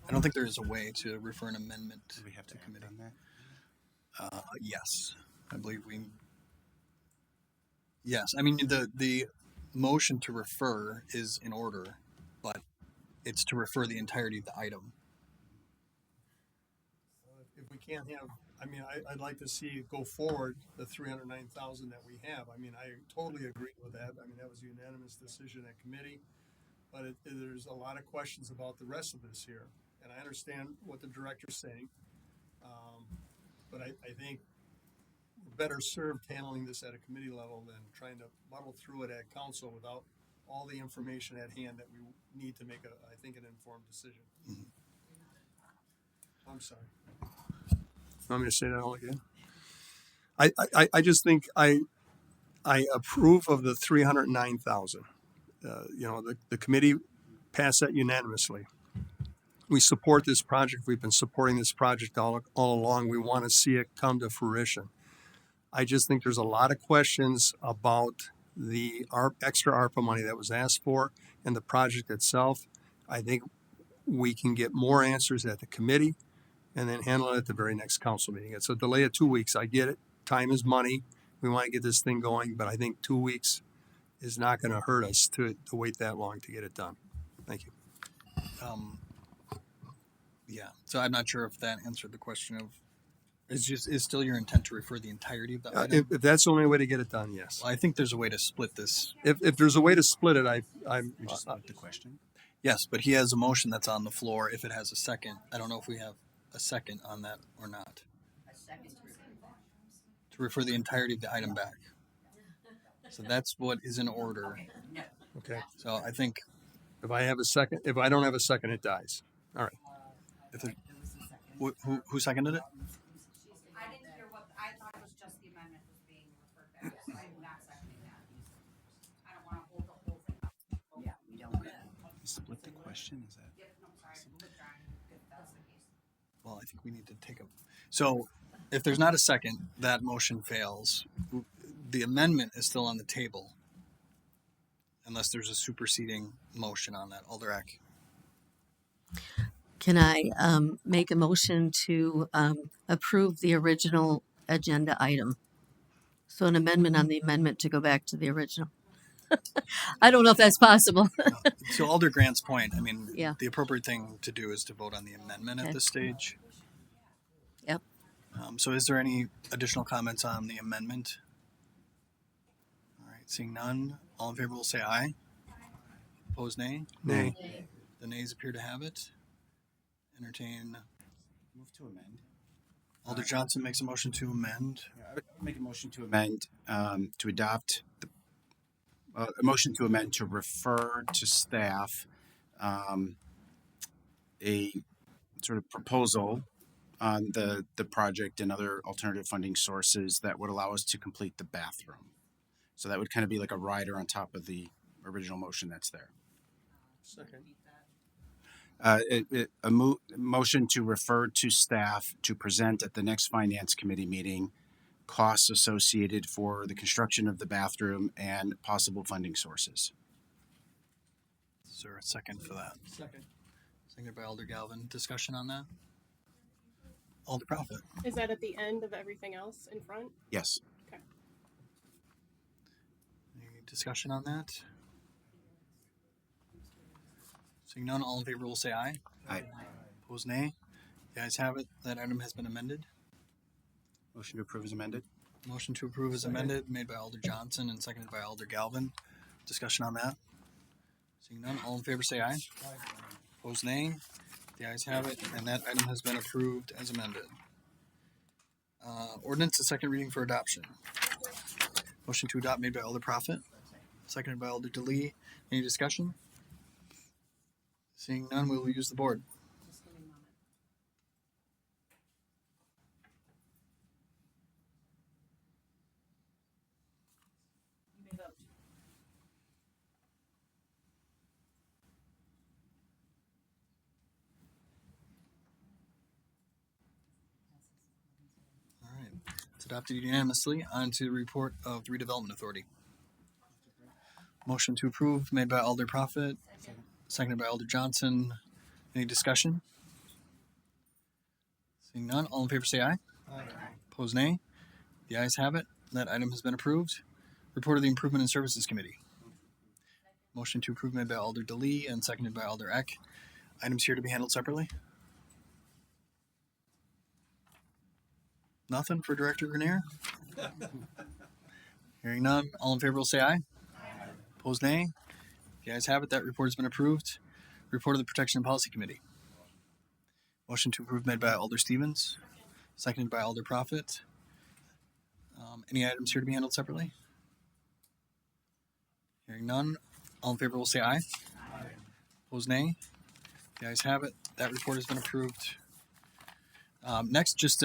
I don't think there is a way to refer an amendment Do we have to committee. act on that? Yes, I believe we. Yes, I mean the motion to refer is in order, but it's to refer the entirety of the item. If we can't have, I mean, I'd like to see it go forward, the 309,000 that we have. I mean, I totally agree with that. I mean, that was a unanimous decision at committee. But there's a lot of questions about the rest of this here. And I understand what the director's saying. But I think we're better served handling this at a committee level than trying to muddle through it at council without all the information at hand that we need to make I think, an informed decision. Mm-hmm. I'm sorry. Want me to say that all again? I just think I approve of the 309,000. The committee passed that unanimously. We support this project. We've been supporting this project all along. We want to see it come to fruition. I just think there's a lot of questions about the extra ARPA money that was asked for and the project itself. I think we can get more answers at the committee and then handle it at the very next council meeting. It's a delay of 2 weeks. I get it. Time is money. We want to get this thing going, but I think 2 weeks is not going to hurt us to wait that long to get it done. Thank you. Yeah, so I'm not sure if that answered the question of is still your intent to refer the entirety of the item? If that's the only way to get it done, yes. Well, I think there's a way to split this. If there's a way to split it, I'm. You just split the question. Yes, but he has a motion that's on the floor. If it has a second, I don't know if we have a second on that or not. A second To refer the entirety of the item back. So that's what is in order. Okay. So I think if I don't have a second, it dies. All right. Who seconded it? I didn't hear I thought it was just the amendment was being referred back, so I'm not seconding that. I don't want to hold the whole thing up. Yeah, we don't. Split the question, is that? Well, I think we need to take a. So if there's not a second, that motion fails. The amendment is still on the table. Unless there's a superseding motion on that. Alder Eck. Can I make a motion to approve the original agenda item? So an amendment on the amendment to go back to the original. I don't know if that's possible. So Alder Grant's point, I mean, Yeah. the appropriate thing to do is to vote on the amendment at Okay. this stage. Yep. So is there any additional comments on the amendment? All right, seeing none, all in favor will say aye. Opposed, nay? Nay. The nays appear to have it. Entertain. Move to amend. Alder Johnson makes a motion to amend. I would make a motion to amend to adopt a motion to amend to refer to staff a sort of proposal on the project and other alternative funding sources that would allow us to complete the bathroom. So that would kind of be like a rider on top of the original motion that's there. Second. Motion to refer to staff to present at the next finance committee meeting costs associated for the construction of the bathroom and possible funding sources. Is there a second for that? Second. Seconded by Alder Galvin. Discussion on that? Alder Prophet. Is that at the end of everything else in front? Yes. Okay. Any discussion on that? Seeing none, all in favor will say aye. Aye. Opposed, nay. The ayes have it. That item has been amended. Motion to approve is amended. Motion to approve is amended, made by Alder Johnson and seconded by Alder Galvin. Discussion on that? Seeing none, all in favor say aye. Opposed nay. The ayes have it, and that item has been approved as amended. Ordinance to second reading for adoption. Motion to adopt made by Alder Prophet, seconded by Alder DeLee. Any discussion? Seeing none, we will use the board. You may vote. All right, it's adopted unanimously. On to the report of the Redevelopment Authority. Motion to approve made by Alder Prophet, seconded by Alder Johnson. Any discussion? Seeing none, all in favor say aye. Aye. Opposed nay. The ayes have it. That item has been approved. Report of the Improvement and Services Committee. Motion to approve made by Alder DeLee and seconded by Alder Eck. Items here to be handled separately. Nothing for Director Grenier? Hearing none, all in favor will say aye. Aye. Opposed nay. The ayes have it. That report has been approved. Report of the Protection and Policy Committee. Motion to approve made by Alder Stevens, seconded by Alder Prophet. Any items here to be handled separately? Hearing none, all in favor will say aye. Aye. Opposed nay. The ayes have it. That report has been approved. Next, just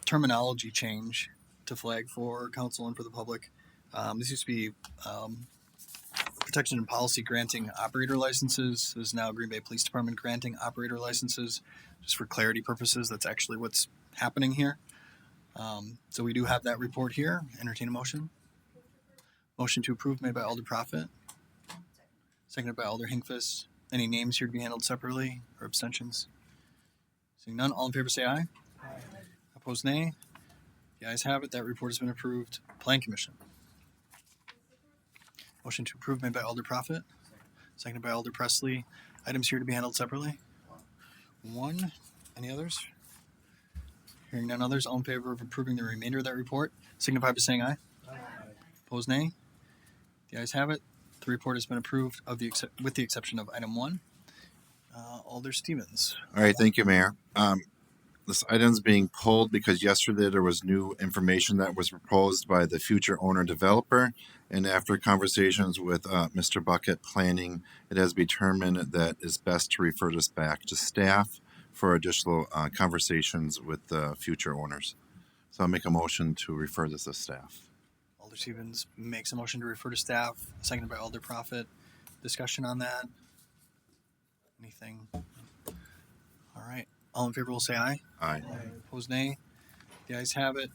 terminology change to flag for council and for the public. This used to be Protection and Policy granting operator licenses. This is now Green Bay Police Department granting operator licenses. Just for clarity purposes, that's actually what's happening here. So we do have that report here. Entertain a motion. Motion to approve made by Alder Prophet, seconded by Alder Hinkfist. Any names here to be handled separately or abstentions? Seeing none, all in favor say aye. Aye. Opposed nay. The ayes have it. That report has been approved. Plan Commission. Motion to approve made by Alder Prophet, seconded by Alder Presley. Items here to be handled separately. One. Any others? Hearing none others, all in favor of approving the remainder of that report, signify by saying aye. Aye. Opposed nay. The ayes have it. The report has been approved with the exception of item 1. Alder Stevens. All right, thank you, Mayor. This item's being pulled because yesterday there was new information that was proposed by the future owner developer, and after conversations with Mr. Bucket Planning, it has been determined that it's best to refer this back to staff for additional conversations with the future owners. So I'll make a motion to refer this to staff. Alder Stevens makes a motion to refer to staff, seconded by Alder Prophet. Discussion on that? Anything? All right. All in favor will say aye. Aye. Opposed nay. The ayes have it,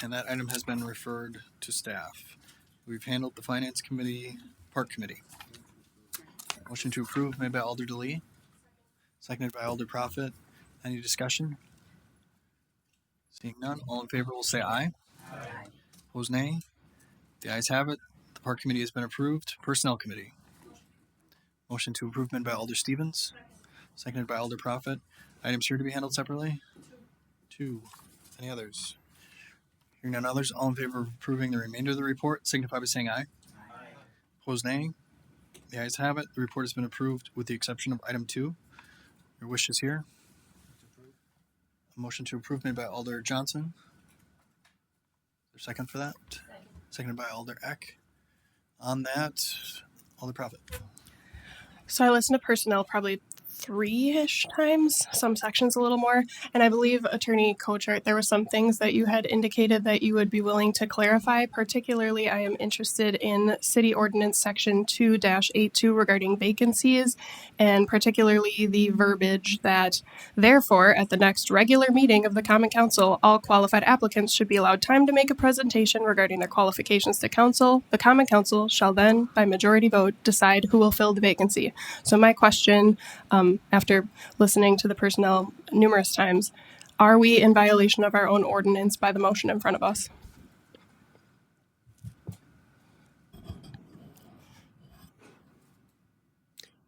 and that item has been referred to staff. We've handled the Finance Committee, Park Committee. Motion to approve made by Alder DeLee, seconded by Alder Prophet. Any discussion? Seeing none, all in favor will say aye. Aye. Opposed nay. The ayes have it. The Park Committee has been approved. Personnel Committee. Motion to approve made by Alder Stevens, seconded by Alder Prophet. Items here to be handled separately. 2. Any others? Hearing none others, all in favor of approving the remainder of the report, signify by saying aye. Aye. Opposed nay. The ayes have it. The report has been approved with the exception of item 2. Your wish is here. A motion to approve made by Alder Johnson. Is there a second for that? Seconded by Alder Eck. On that, Alder Prophet. So I listened to personnel probably 3-ish times, some sections a little more. And I believe Attorney Kochart, there were some things that you had indicated that you would be willing to clarify. Particularly, I am interested in City Ordinance Section 2-82 regarding vacancies, and particularly the verbiage that, therefore, at the next regular meeting of the Common Council, all qualified applicants should be allowed time to make a presentation regarding their qualifications to council. The Common Council shall then, by majority vote, decide who will fill the vacancy. So my question, after listening to the personnel numerous times, are we in violation of our own ordinance by the motion in front of us?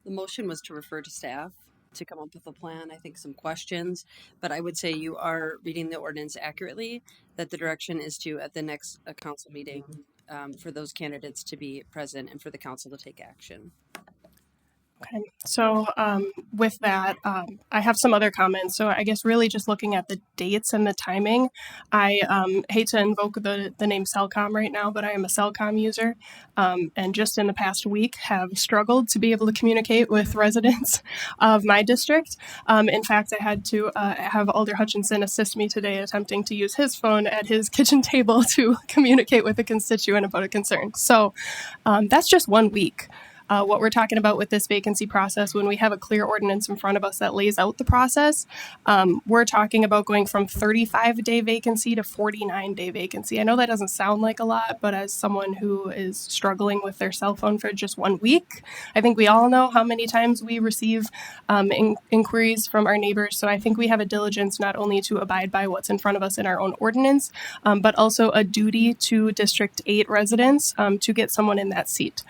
The motion was to refer to staff. to come up with a plan, I think some questions, but I would say you are reading the ordinance accurately, that the direction is to, at the next council meeting, for those candidates to be present and for the council to take action. Okay, so with that, I have some other comments. So I guess really just looking at the dates and the timing, I hate to invoke the name Cellcom right now, but I am a Cellcom user, and just in the past week have struggled to be able to communicate with residents of my district. In fact, I had to have Alder Hutchinson assist me today attempting to use his phone at his kitchen table to communicate with a constituent about a concern. So that's just 1 week. What we're talking about with this vacancy process, when we have a clear ordinance in front of us that lays out the process, we're talking about going from 35-day vacancy to 49-day vacancy. I know that doesn't sound like a lot, but as someone who is struggling with their cell phone for just 1 week, I think we all know how many times we receive inquiries from our neighbors. So I think we have a diligence not only to abide by what's in front of us in our own ordinance, but also a duty to District 8 residents to get someone in that seat.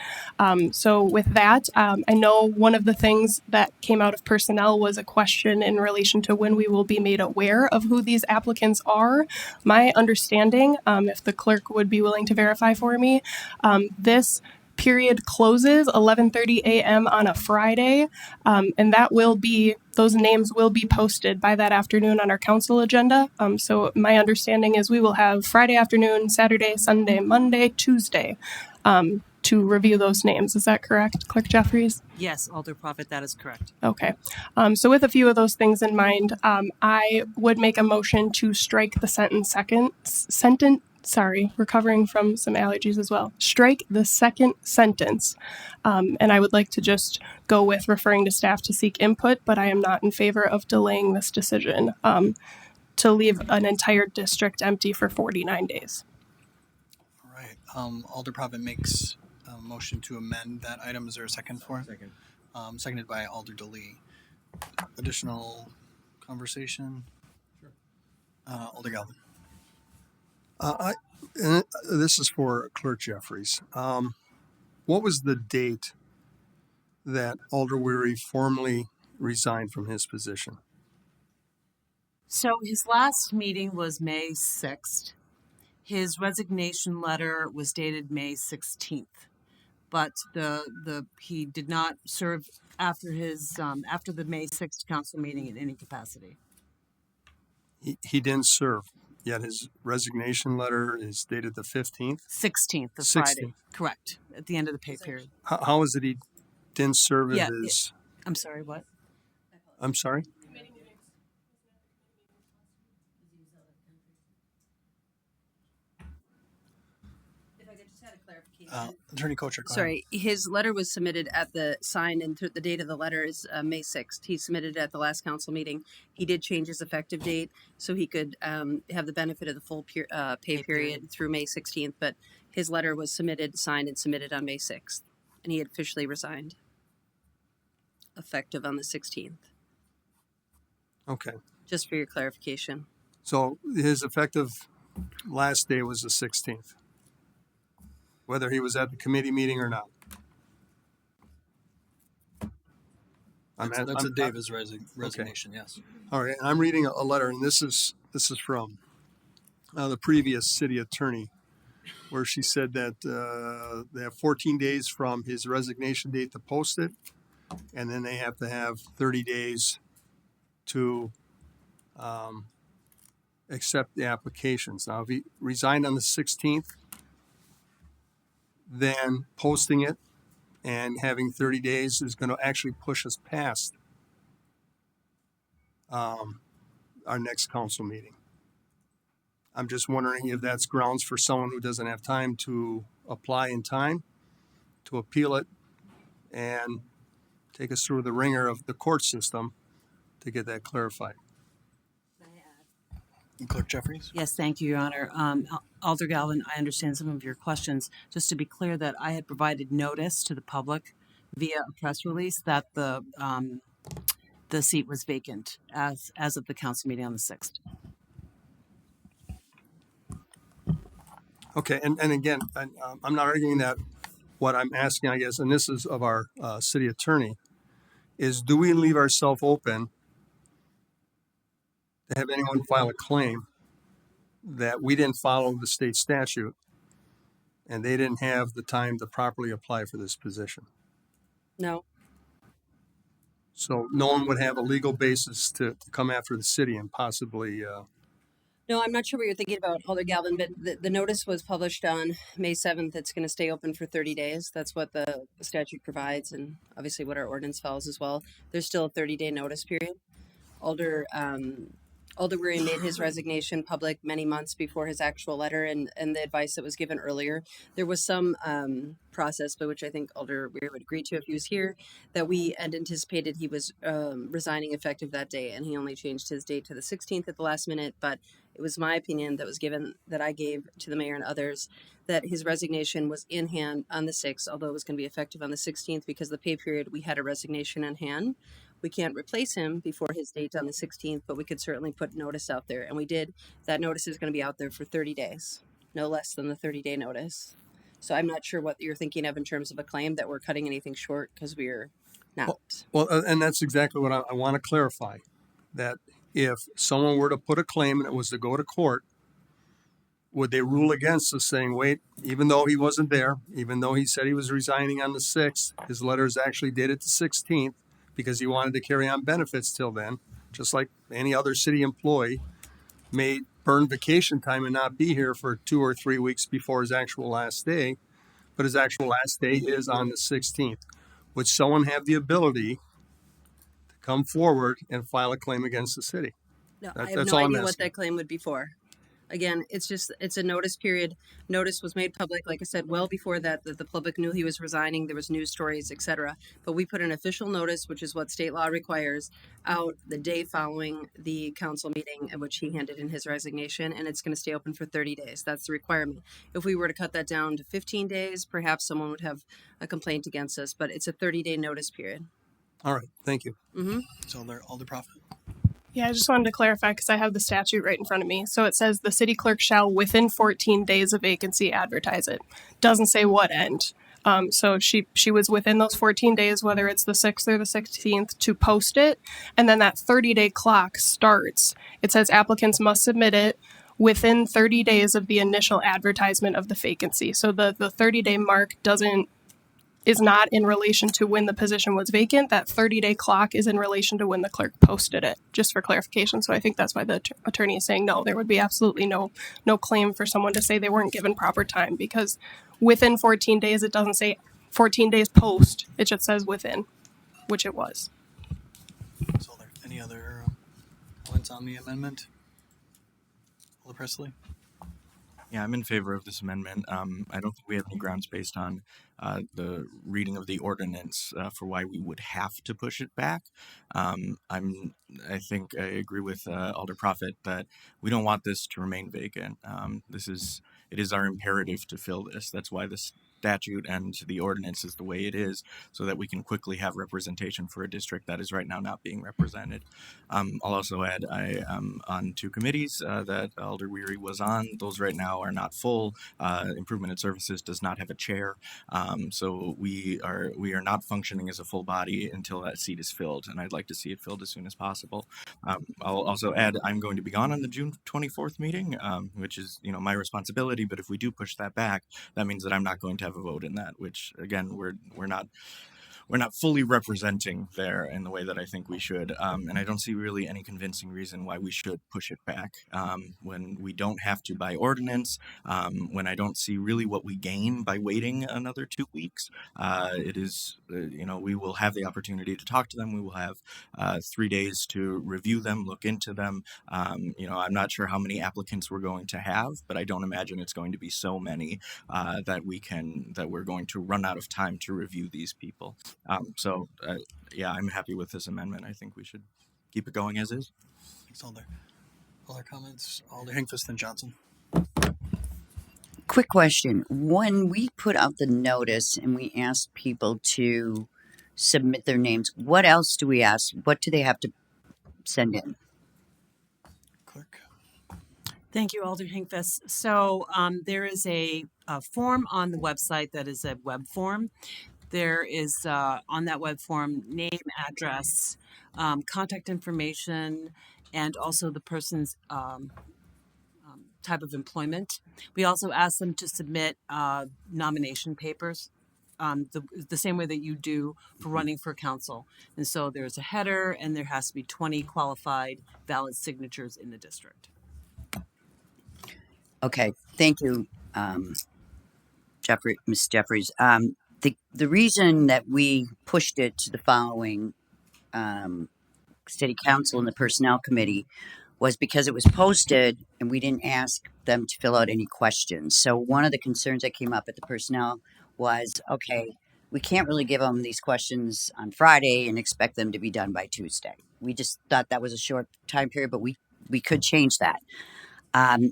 So with that, I know one of the things that came out of personnel was a question in relation to when we will be made aware of who these applicants are. My understanding, if the clerk would be willing to verify for me, this period closes 11:30 a.m. on a Friday, and that will be, those names will be posted by that afternoon on our council agenda. So my understanding is we will have Friday afternoon, Saturday, Sunday, Monday, Tuesday to review those names. Is that correct, Clerk Jeffries? Yes, Alder Prophet, that is correct. Okay. So with a few of those things in mind, I would make a motion to strike the recovering from some allergies as well. Strike the second sentence. And I would like to just go with referring to staff to seek input, but I am not in favor of delaying this decision to leave an entire district empty for 49 days. All right. Alder Prophet makes a motion to amend that item. Is there a second for it? Second. Seconded by Alder DeLee. Additional conversation? Sure. Alder Galvin. This is for Clerk Jeffries. What was the date that Alder Weary formally resigned from his position? So his last meeting was May 6th. His resignation letter was dated May 16th, but he did not serve after after the May 6th council meeting in any capacity. He didn't serve, yet his resignation letter is dated the 15th? 16th, the Friday. Correct, at the end of the pay period. How is it he didn't serve I'm sorry, what? I'm sorry? Attorney Kocher, go ahead. Sorry, his letter was submitted at the signed, and the date of the letter is May 6th. He submitted it at the last council meeting. He did change his effective date so he could have the benefit of the full pay period through May 16th, but his letter was submitted, signed, and submitted on May 6th, and he had officially resigned, effective on the 16th. Okay. Just for your clarification. So his effective last day was the 16th, whether he was at the committee meeting or not. That's a Davis resignation, yes. All right, I'm reading a letter, and this is from the previous city attorney, where she said that they have 14 days from his resignation date to post it, and then they have to have 30 days to accept the applications. Now, if he resigned on the 16th, then posting it and having 30 days is going to actually push us past our next council meeting. I'm just wondering if that's grounds for someone who doesn't have time to apply in time, to appeal it, and take us through the ringer of the court system to get that clarified. Clerk Jeffries? Yes, thank you, Your Honor. Alder Galvin, I understand some of your questions. Just to be clear that I had provided notice to the public via a press release that the seat was vacant as of the council meeting on the 6th. Okay, and again, I'm not arguing that. What I'm asking, I guess, and this is of our city attorney, is, do we leave ourselves open to have anyone file a claim that we didn't follow the state statute and they didn't have the time to properly apply for this position? No. So no one would have a legal basis to come after the city and possibly, No, I'm not sure what you're thinking about, Alder Galvin, but the notice was published on May 7th. It's going to stay open for 30 days. That's what the statute provides, and obviously what our ordinance follows as well. There's still a 30-day notice period. Alder Weary made his resignation public many months before his actual letter and the advice that was given earlier. There was some process by which I think Alder Weary would agree to if he was here, that we had anticipated he was resigning effective that day, and he only changed his date to the 16th at the last minute. But it was my opinion that was given, that I gave to the mayor and others, that his resignation was in hand on the 6th, although it was going to be effective on the 16th because the pay period, we had a resignation in hand. We can't replace him before his date on the 16th, but we could certainly put notice out there. And we did. That notice is going to be out there for 30 days, no less than the 30-day notice. So I'm not sure what you're thinking of in terms of a claim that we're cutting anything short, because we're not. and that's exactly what I want to clarify, that if someone were to put a claim and it was to go to court, would they rule against us saying, wait, even though he wasn't there, even though he said he was resigning on the 6th, his letter is actually dated the 16th, because he wanted to carry on benefits till then, just like any other city employee may burn vacation time and not be here for 2 or 3 weeks before his actual last day, but his actual last day is on the 16th. Would someone have the ability to come forward and file a claim against the city? No, That- I have that's no all I'm idea what asking. that claim would be for. Again, it's a notice period. Notice was made public, like I said, well before that the public knew he was resigning. There was news stories, etc. But we put an official notice, which is what state law requires, out the day following the council meeting at which he handed in his resignation, and it's going to stay open for 30 days. That's the requirement. If we were to cut that down to 15 days, perhaps someone would have a complaint against us, but it's a 30-day notice period. All right, thank you. Mm-hmm. So Alder Prophet. Yeah, I just wanted to clarify because I have the statute right in front of me. So it says the city clerk shall, within 14 days of vacancy, advertise it. Doesn't say what end. So she was within those 14 days, whether it's the 6th or the 16th, to post it. And then that 30-day clock starts. It says applicants must submit it within 30 days of the initial advertisement of the vacancy. So the 30-day mark is not in relation to when the position was vacant. That 30-day clock is in relation to when the clerk posted it, just for clarification. So I think that's why the attorney is saying no, there would be absolutely no claim for someone to say they weren't given proper time, because within 14 days, it doesn't say 14 days post. It just says within, which it was. So are there any other comments on the amendment? Alder Presley? Yeah, I'm in favor of this amendment. I don't think we have any grounds based on the reading of the ordinance for why we would have to push it back. I think I agree with Alder Prophet that we don't want this to remain vacant. It is our imperative to fill this. That's why the statute and the ordinance is the way it is, so that we can quickly have representation for a district that is right now not being represented. I'll also add I am on 2 committees that Alder Weary was on. Those right now are not full. Improvement and Services does not have a chair, so we are not functioning as a full body until that seat is filled, and I'd like to see it filled as soon as possible. I'll also add I'm going to be gone on the June 24th meeting, which is my responsibility. But if we do push that back, that means that I'm not going to have a vote in that, which again we're not fully representing there in the way that I think we should, and I don't see really any convincing reason why we should push it back when we don't have to by ordinance, when I don't see really what we gain by waiting another 2 weeks. It is, we will have the opportunity to talk to them. We will have 3 days to review them, look into them. I'm not sure how many applicants we're going to have, but I don't imagine it's going to be so many that we're going to run out of time to review these people. I'm happy with this amendment. I think we should keep it going as is. Thanks, Alder. Other comments? Alder Hinkfist and Johnson. Quick question. When we put out the notice and we ask people to submit their names, what else do we ask? What do they have to send in? Thank you, Alder Hinkfist. So there is a form on the website that is a web form. there is on that web form name, address, contact information, and also the person's type of employment. We also ask them to submit nomination papers the same way that you do for running for council. And so there's a header, and there has to be 20 qualified valid signatures in the district. Okay, thank you, Ms. Jeffries. The reason that we pushed it to the following city council and the personnel committee was because it was posted and we didn't ask them to fill out any questions. So one of the concerns that came up at the personnel was, okay, we can't really give them these questions on Friday and expect them to be done by Tuesday. We just thought that was a short time period, but we could change that.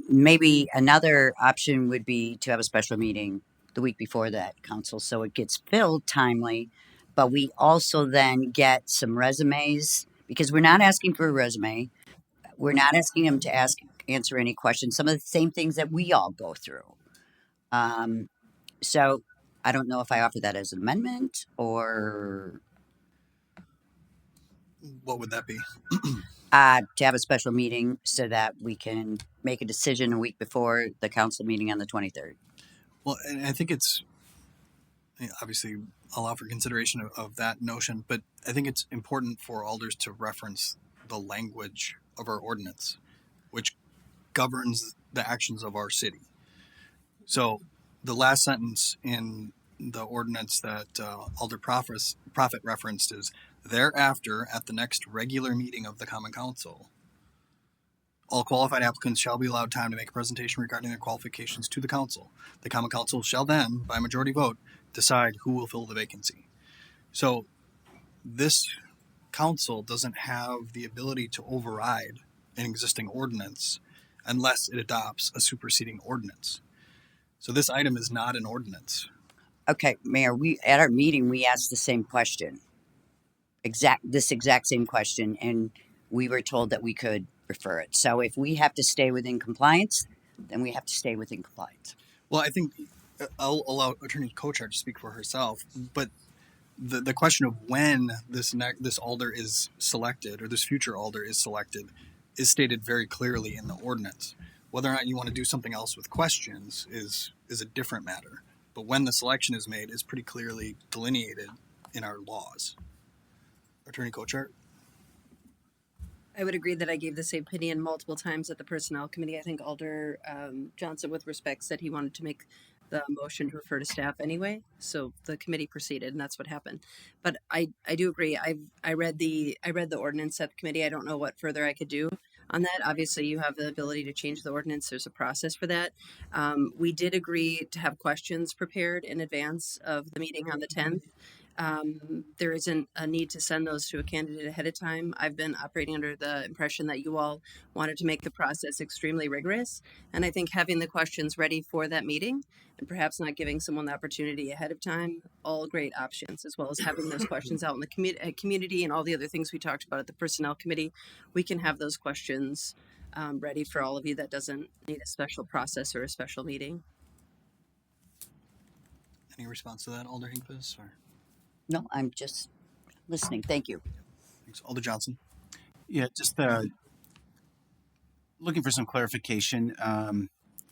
Maybe another option would be to have a special meeting the week before that council so it gets filled timely, but we also then get some resumes because we're not asking for a resume. We're not asking them to answer any questions, some of the same things that we all go through. So I don't know if I offer that as an amendment or What would that be? to have a special meeting so that we can make a decision a week before the council meeting on the 23rd. Well, and I think it's obviously allow for consideration of that notion, but I think it's important for alders to reference the language of our ordinance, which governs the actions of our city. So the last sentence in the ordinance that Alder Prophet referenced is, thereafter, at the next regular meeting of the Common Council, all qualified applicants shall be allowed time to make a presentation regarding their qualifications to the council. The Common Council shall then, by majority vote, decide who will fill the vacancy. So this council doesn't have the ability to override an existing ordinance unless it adopts a superseding ordinance. So this item is not an ordinance. Okay, Mayor, at our meeting, we asked the same question. This exact same question, and we were told that we could refer it. So if we have to stay within compliance, then we have to stay within compliance. Well, I think I'll allow Attorney Kochar to speak for herself, but the question of when this alder is selected or this future alder is selected is stated very clearly in the ordinance. Whether or not you want to do something else with questions is a different matter. But when the selection is made is pretty clearly delineated in our laws. Attorney Kochar? I would agree that I gave the same opinion multiple times at the personnel committee. I think Alder Johnson, with respect, said he wanted to make the motion to refer to staff anyway. So the committee proceeded, and that's what happened. But I do agree. I read the ordinance at the committee. I don't know what further I could do on that. Obviously, you have the ability to change the ordinance. There's a process for that. We did agree to have questions prepared in advance of the meeting on the 10th. There isn't a need to send those to a candidate ahead of time. I've been operating under the impression that you all wanted to make the process extremely rigorous. And I think having the questions ready for that meeting and perhaps not giving someone the opportunity ahead of time, all great options, as well as having those questions out in the community and all the other things we talked about at the personnel committee. We can have those questions ready for all of you. That doesn't need a special process or a special meeting. Any response to that, Alder Hinkvis? Or? No, I'm just listening. Thank you. Thanks. Alder Johnson. Yeah, just looking for some clarification.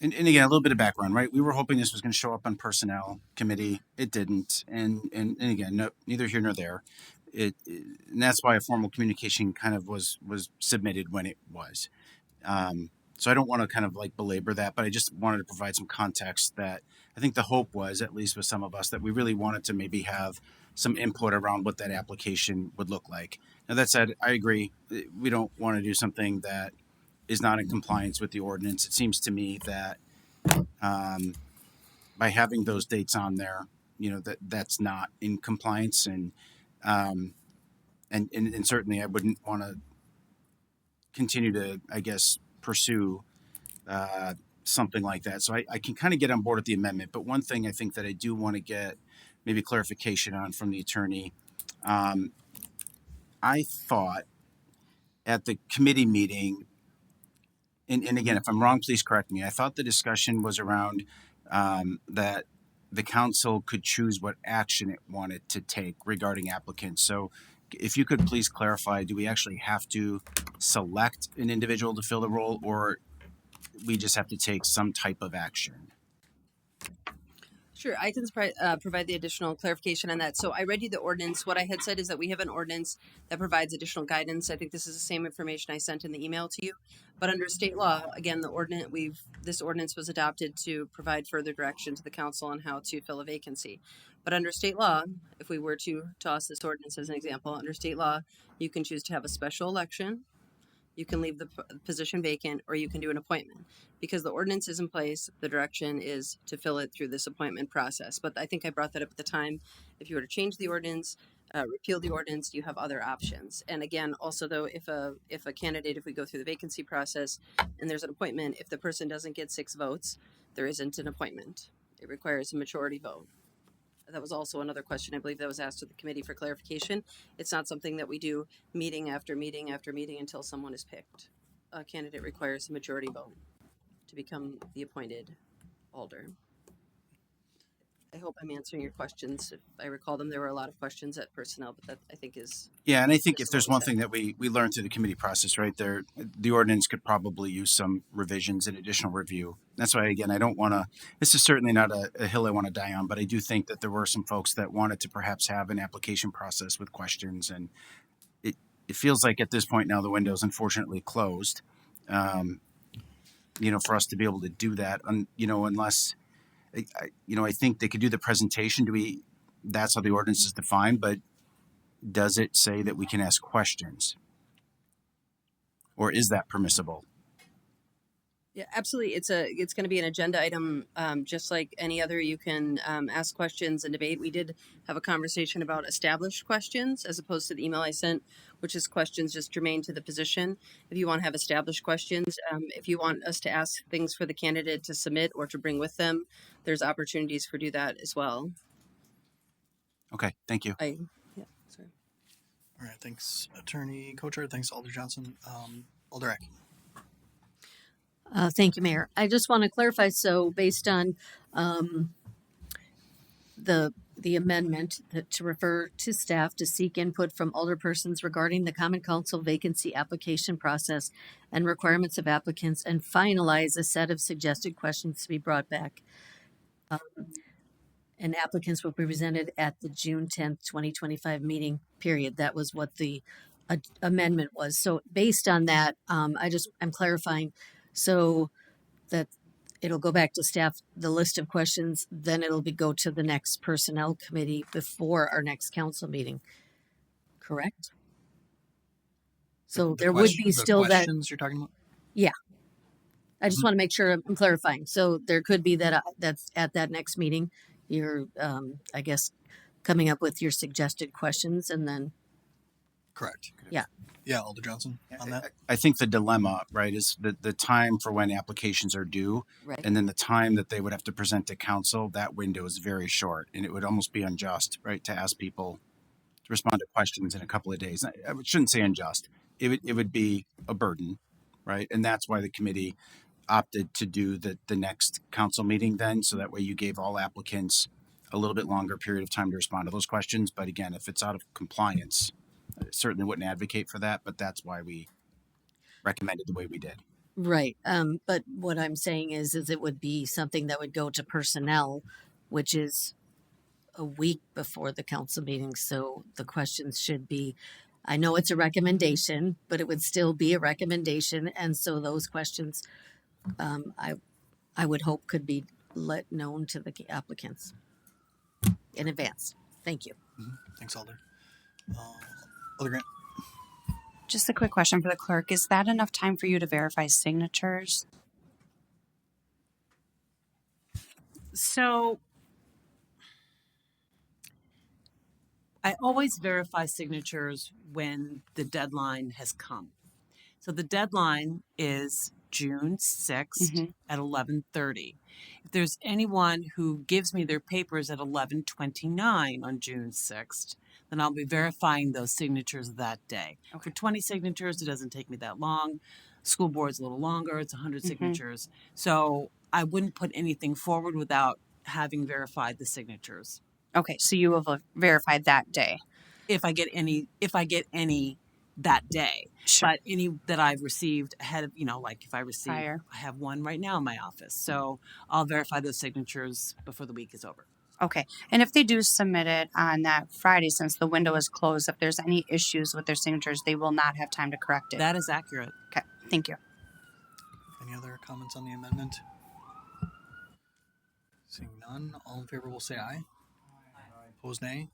And again, a little bit of background, right? We were hoping this was going to show up on personnel committee. It didn't. And again, no, neither here nor there. And that's why a formal communication kind of was submitted when it was. So I don't want to kind of like belabor that, but I just wanted to provide some context that I think the hope was, at least with some of us, that we really wanted to maybe have some input around what that application would look like. Now, that said, I agree. We don't want to do something that is not in compliance with the ordinance. It seems to me that by having those dates on there, that's not in compliance, and certainly I wouldn't want to continue to, I guess, pursue something like that. So I can kind of get on board with the amendment, but one thing I think that I do want to get maybe clarification on from the attorney. I thought at the committee meeting, and again, if I'm wrong, please correct me. I thought the discussion was around that the council could choose what action it wanted to take regarding applicants. So if you could please clarify, do we actually have to select an individual to fill the role, or we just have to take some type of action? Sure, I can provide the additional clarification on that. So I read you the ordinance. What I had said is that we have an ordinance that provides additional guidance. I think this is the same information I sent in the email to you. But under state law, again, this ordinance was adopted to provide further direction to the council on how to fill a vacancy. But under state law, if we were to toss this ordinance as an example, under state law, you can choose to have a special election, you can leave the position vacant, or you can do an appointment. Because the ordinance is in place, the direction is to fill it through this appointment process. But I think I brought that up at the time. If you were to change the ordinance, repeal the ordinance, you have other options. And again, also though, if a candidate, if we go through the vacancy process and there's an appointment, if the person doesn't get 6 votes, there isn't an appointment. It requires a majority vote. That was also another question I believe that was asked to the committee for clarification. It's not something that we do meeting after meeting after meeting until someone is picked. A candidate requires a majority vote to become the appointed alder. I hope I'm answering your questions. If I recall them, there were a lot of questions at personnel, but that I think is... Yeah, and I think if there's one thing that we learned through the committee process, right there, the ordinance could probably use some revisions and additional review. That's why, again, I don't want to, this is certainly not a hill I want to die on, but I do think that there were some folks that wanted to perhaps have an application process with questions. And it feels like at this point now, the window's unfortunately closed, for us to be able to do that, unless... I think they could do the presentation. That's how the ordinance is defined, but does it say that we can ask questions? Or is that permissible? Yeah, absolutely. It's going to be an agenda item, just like any other. You can ask questions and debate. We did have a conversation about established questions as opposed to the email I sent, which is questions just germane to the position. If you want to have established questions, if you want us to ask things for the candidate to submit or to bring with them, there's opportunities for do that as well. Okay, thank you. Sorry. All right, thanks, Attorney Kocher. Thanks, Alder Johnson. Alder Eck. Thank you, Mayor. I just want to clarify, so based on the amendment to refer to staff to seek input from alderpersons regarding the Common Council vacancy application process and requirements of applicants, and finalize a set of suggested questions to be brought back. And applicants will be presented at the June 10th, 2025 meeting, period. That was what the amendment was. So based on that, I'm clarifying so that it'll go back to staff, the list of questions, then it'll go to the next personnel committee before our next council meeting. Correct? So there would be still that. Questions you're talking about? Yeah. I just want to make sure I'm clarifying. So there could be that that's at that next meeting, you're, I guess, coming up with your suggested questions and then. Correct. Yeah. Yeah, Alder Johnson on that. I think the dilemma, right, is the time for when applications are due, Right. and then the time that they would have to present to council, that window is very short, and it would almost be unjust, right, to ask people to respond to questions in a couple of days. I shouldn't say unjust. It would be a burden, right? And that's why the committee opted to do the next council meeting then, so that way you gave all applicants a little bit longer period of time to respond to those questions. But again, if it's out of compliance, I certainly wouldn't advocate for that, but that's why we recommended the way we did. Right. But what I'm saying is it would be something that would go to personnel, which is a week before the council meeting. So the questions should be, I know it's a recommendation, but it would still be a recommendation. And so those questions, I would hope could be let known to the applicants in advance. Thank you. Mm-hmm. Thanks, Alder. Alder Grant. Just a quick question for the clerk. Is that enough time for you to verify signatures? So I always verify signatures when the deadline has come. So the deadline is June 6th at 11:30. If there's anyone who gives me their papers at 11:29 on June 6th, then I'll be verifying those signatures that day. For 20 signatures, it doesn't take me that long. School board's a little longer, it's 100 signatures. So I wouldn't put anything forward without having verified the signatures. Okay, so you will verified that day. If I get any that day. Sure. But any that I've received ahead of, like if I receive, Prior. I have one right now in my office. So I'll verify those signatures before the week is over. Okay, and if they do submit it on that Friday, since the window is closed, if there's any issues with their signatures, they will not have time to correct it. That is accurate. Okay, thank you. Any other comments on the amendment? Seeing none, all in favor will say aye. Opposed, nay.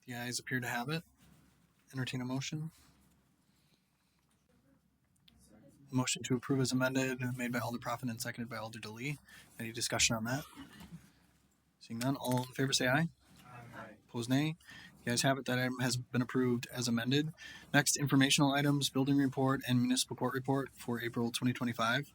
The ayes appear to have it. Entertain a motion. Motion to approve is amended, made by Alder Profit and seconded by Alder DeLee. Any discussion on that? Seeing none, all in favor say aye. Opposed, nay. The ayes have it. That item has been approved as amended. Next, informational items, building report and municipal court report for April 2025.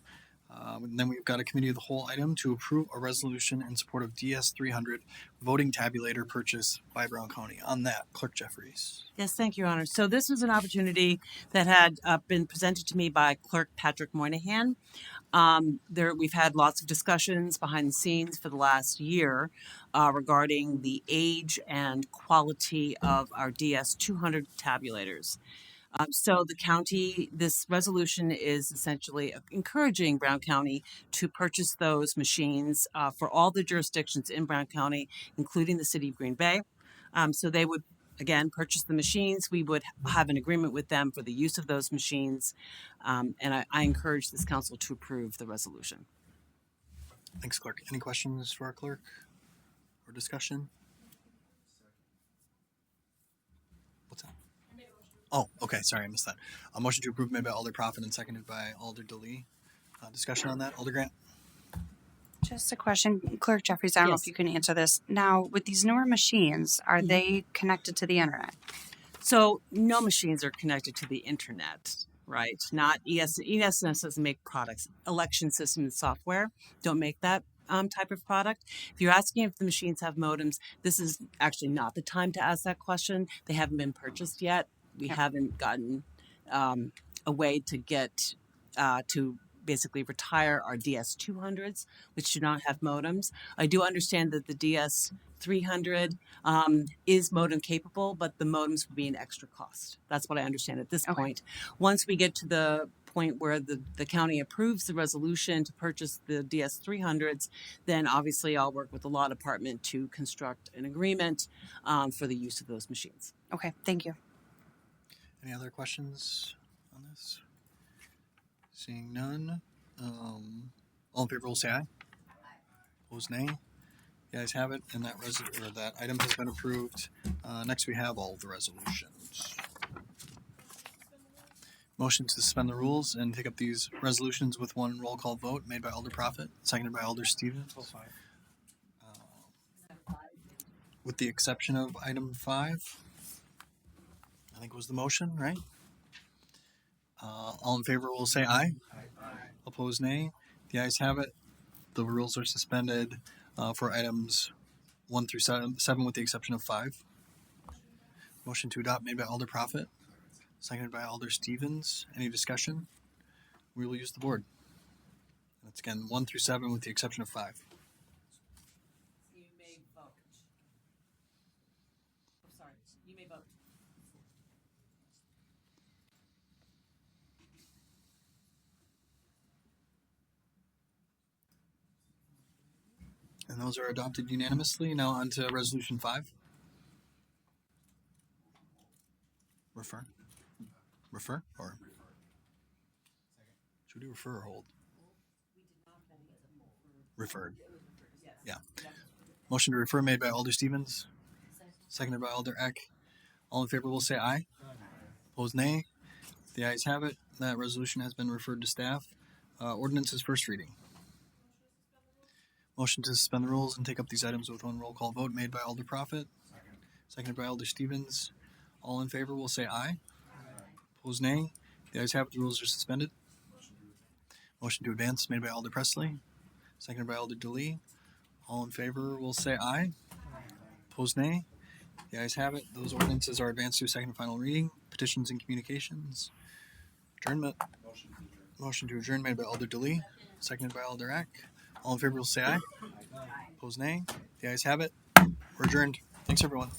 And then we've got a committee of the whole item to approve a resolution in support of DS 300 voting tabulator purchase by Brown County. On that, Clerk Jeffries. Yes, thank you, Your Honor. So this was an opportunity that had been presented to me by Clerk Patrick Moynihan. We've had lots of discussions behind the scenes for the last year regarding the age and quality of our DS 200 tabulators. So the county, this resolution is essentially encouraging Brown County to purchase those machines for all the jurisdictions in Brown County, including the city of Green Bay. So they would, again, purchase the machines. We would have an agreement with them for the use of those machines. And I encourage this council to approve the resolution. Thanks, Clerk. Any questions for our clerk or discussion? What's that? Oh, okay. Sorry, I missed that. A motion to approve made by Alder Profit and seconded by Alder DeLee. Discussion on that, Alder Grant? Just a question, Clerk Jeffries, I don't know if you can answer this. Now, with these newer machines, are they connected to the internet? So no machines are connected to the internet, right? Not ESNS doesn't make products. Election system and software don't make that type of product. If you're asking if the machines have modems, this is actually not the time to ask that question. They haven't been purchased yet. We haven't gotten a way to get to basically retire our DS 200s, which do not have modems. I do understand that the DS 300 is modem capable, but the modems would be an extra cost. That's what I understand at this point. Once we get to the point where the county approves the resolution to purchase the DS 300s, then obviously I'll work with the law department to construct an agreement for the use of those machines. Okay, thank you. Any other questions on this? Seeing none, all in favor will say aye. Opposed, nay. The ayes have it, and that item has been approved. Next, we have all of the resolutions. Motion to suspend the rules and take up these resolutions with one roll call vote made by Alder Profit, seconded by Alder Stevens. With the exception of item 5. I think was the motion, right? All in favor will say aye. Opposed, nay. The ayes have it. The rules are suspended for items 1 through 7 with the exception of 5. Motion to adopt made by Alder Profit, seconded by Alder Stevens. Any discussion? We will use the board. That's again 1 through 7 with the exception of 5. You may vote. Oh, sorry. You may vote. And those are adopted unanimously. Now on to resolution 5. Refer or should we refer or hold? Referred. Yeah. Motion to refer made by Alder Stevens, seconded by Alder Eck. All in favor will say aye. Opposed, nay. The ayes have it. That resolution has been referred to staff. Ordinance is first reading. Motion to suspend the rules and take up these items with one roll call vote made by Alder Profit, seconded by Alder Stevens. All in favor will say aye. Opposed, nay. The ayes have it. The rules are suspended. Motion to advance made by Alder Presley, seconded by Alder DeLee. All in favor will say aye. Opposed, nay. The ayes have it. Those ordinances are advanced to second and final reading. Petitions and communications. Adjournment. Motion to adjourn made by Alder DeLee, seconded by Alder Eck. All in favor will say aye. Opposed, nay. The ayes have it. We're adjourned. Thanks, everyone.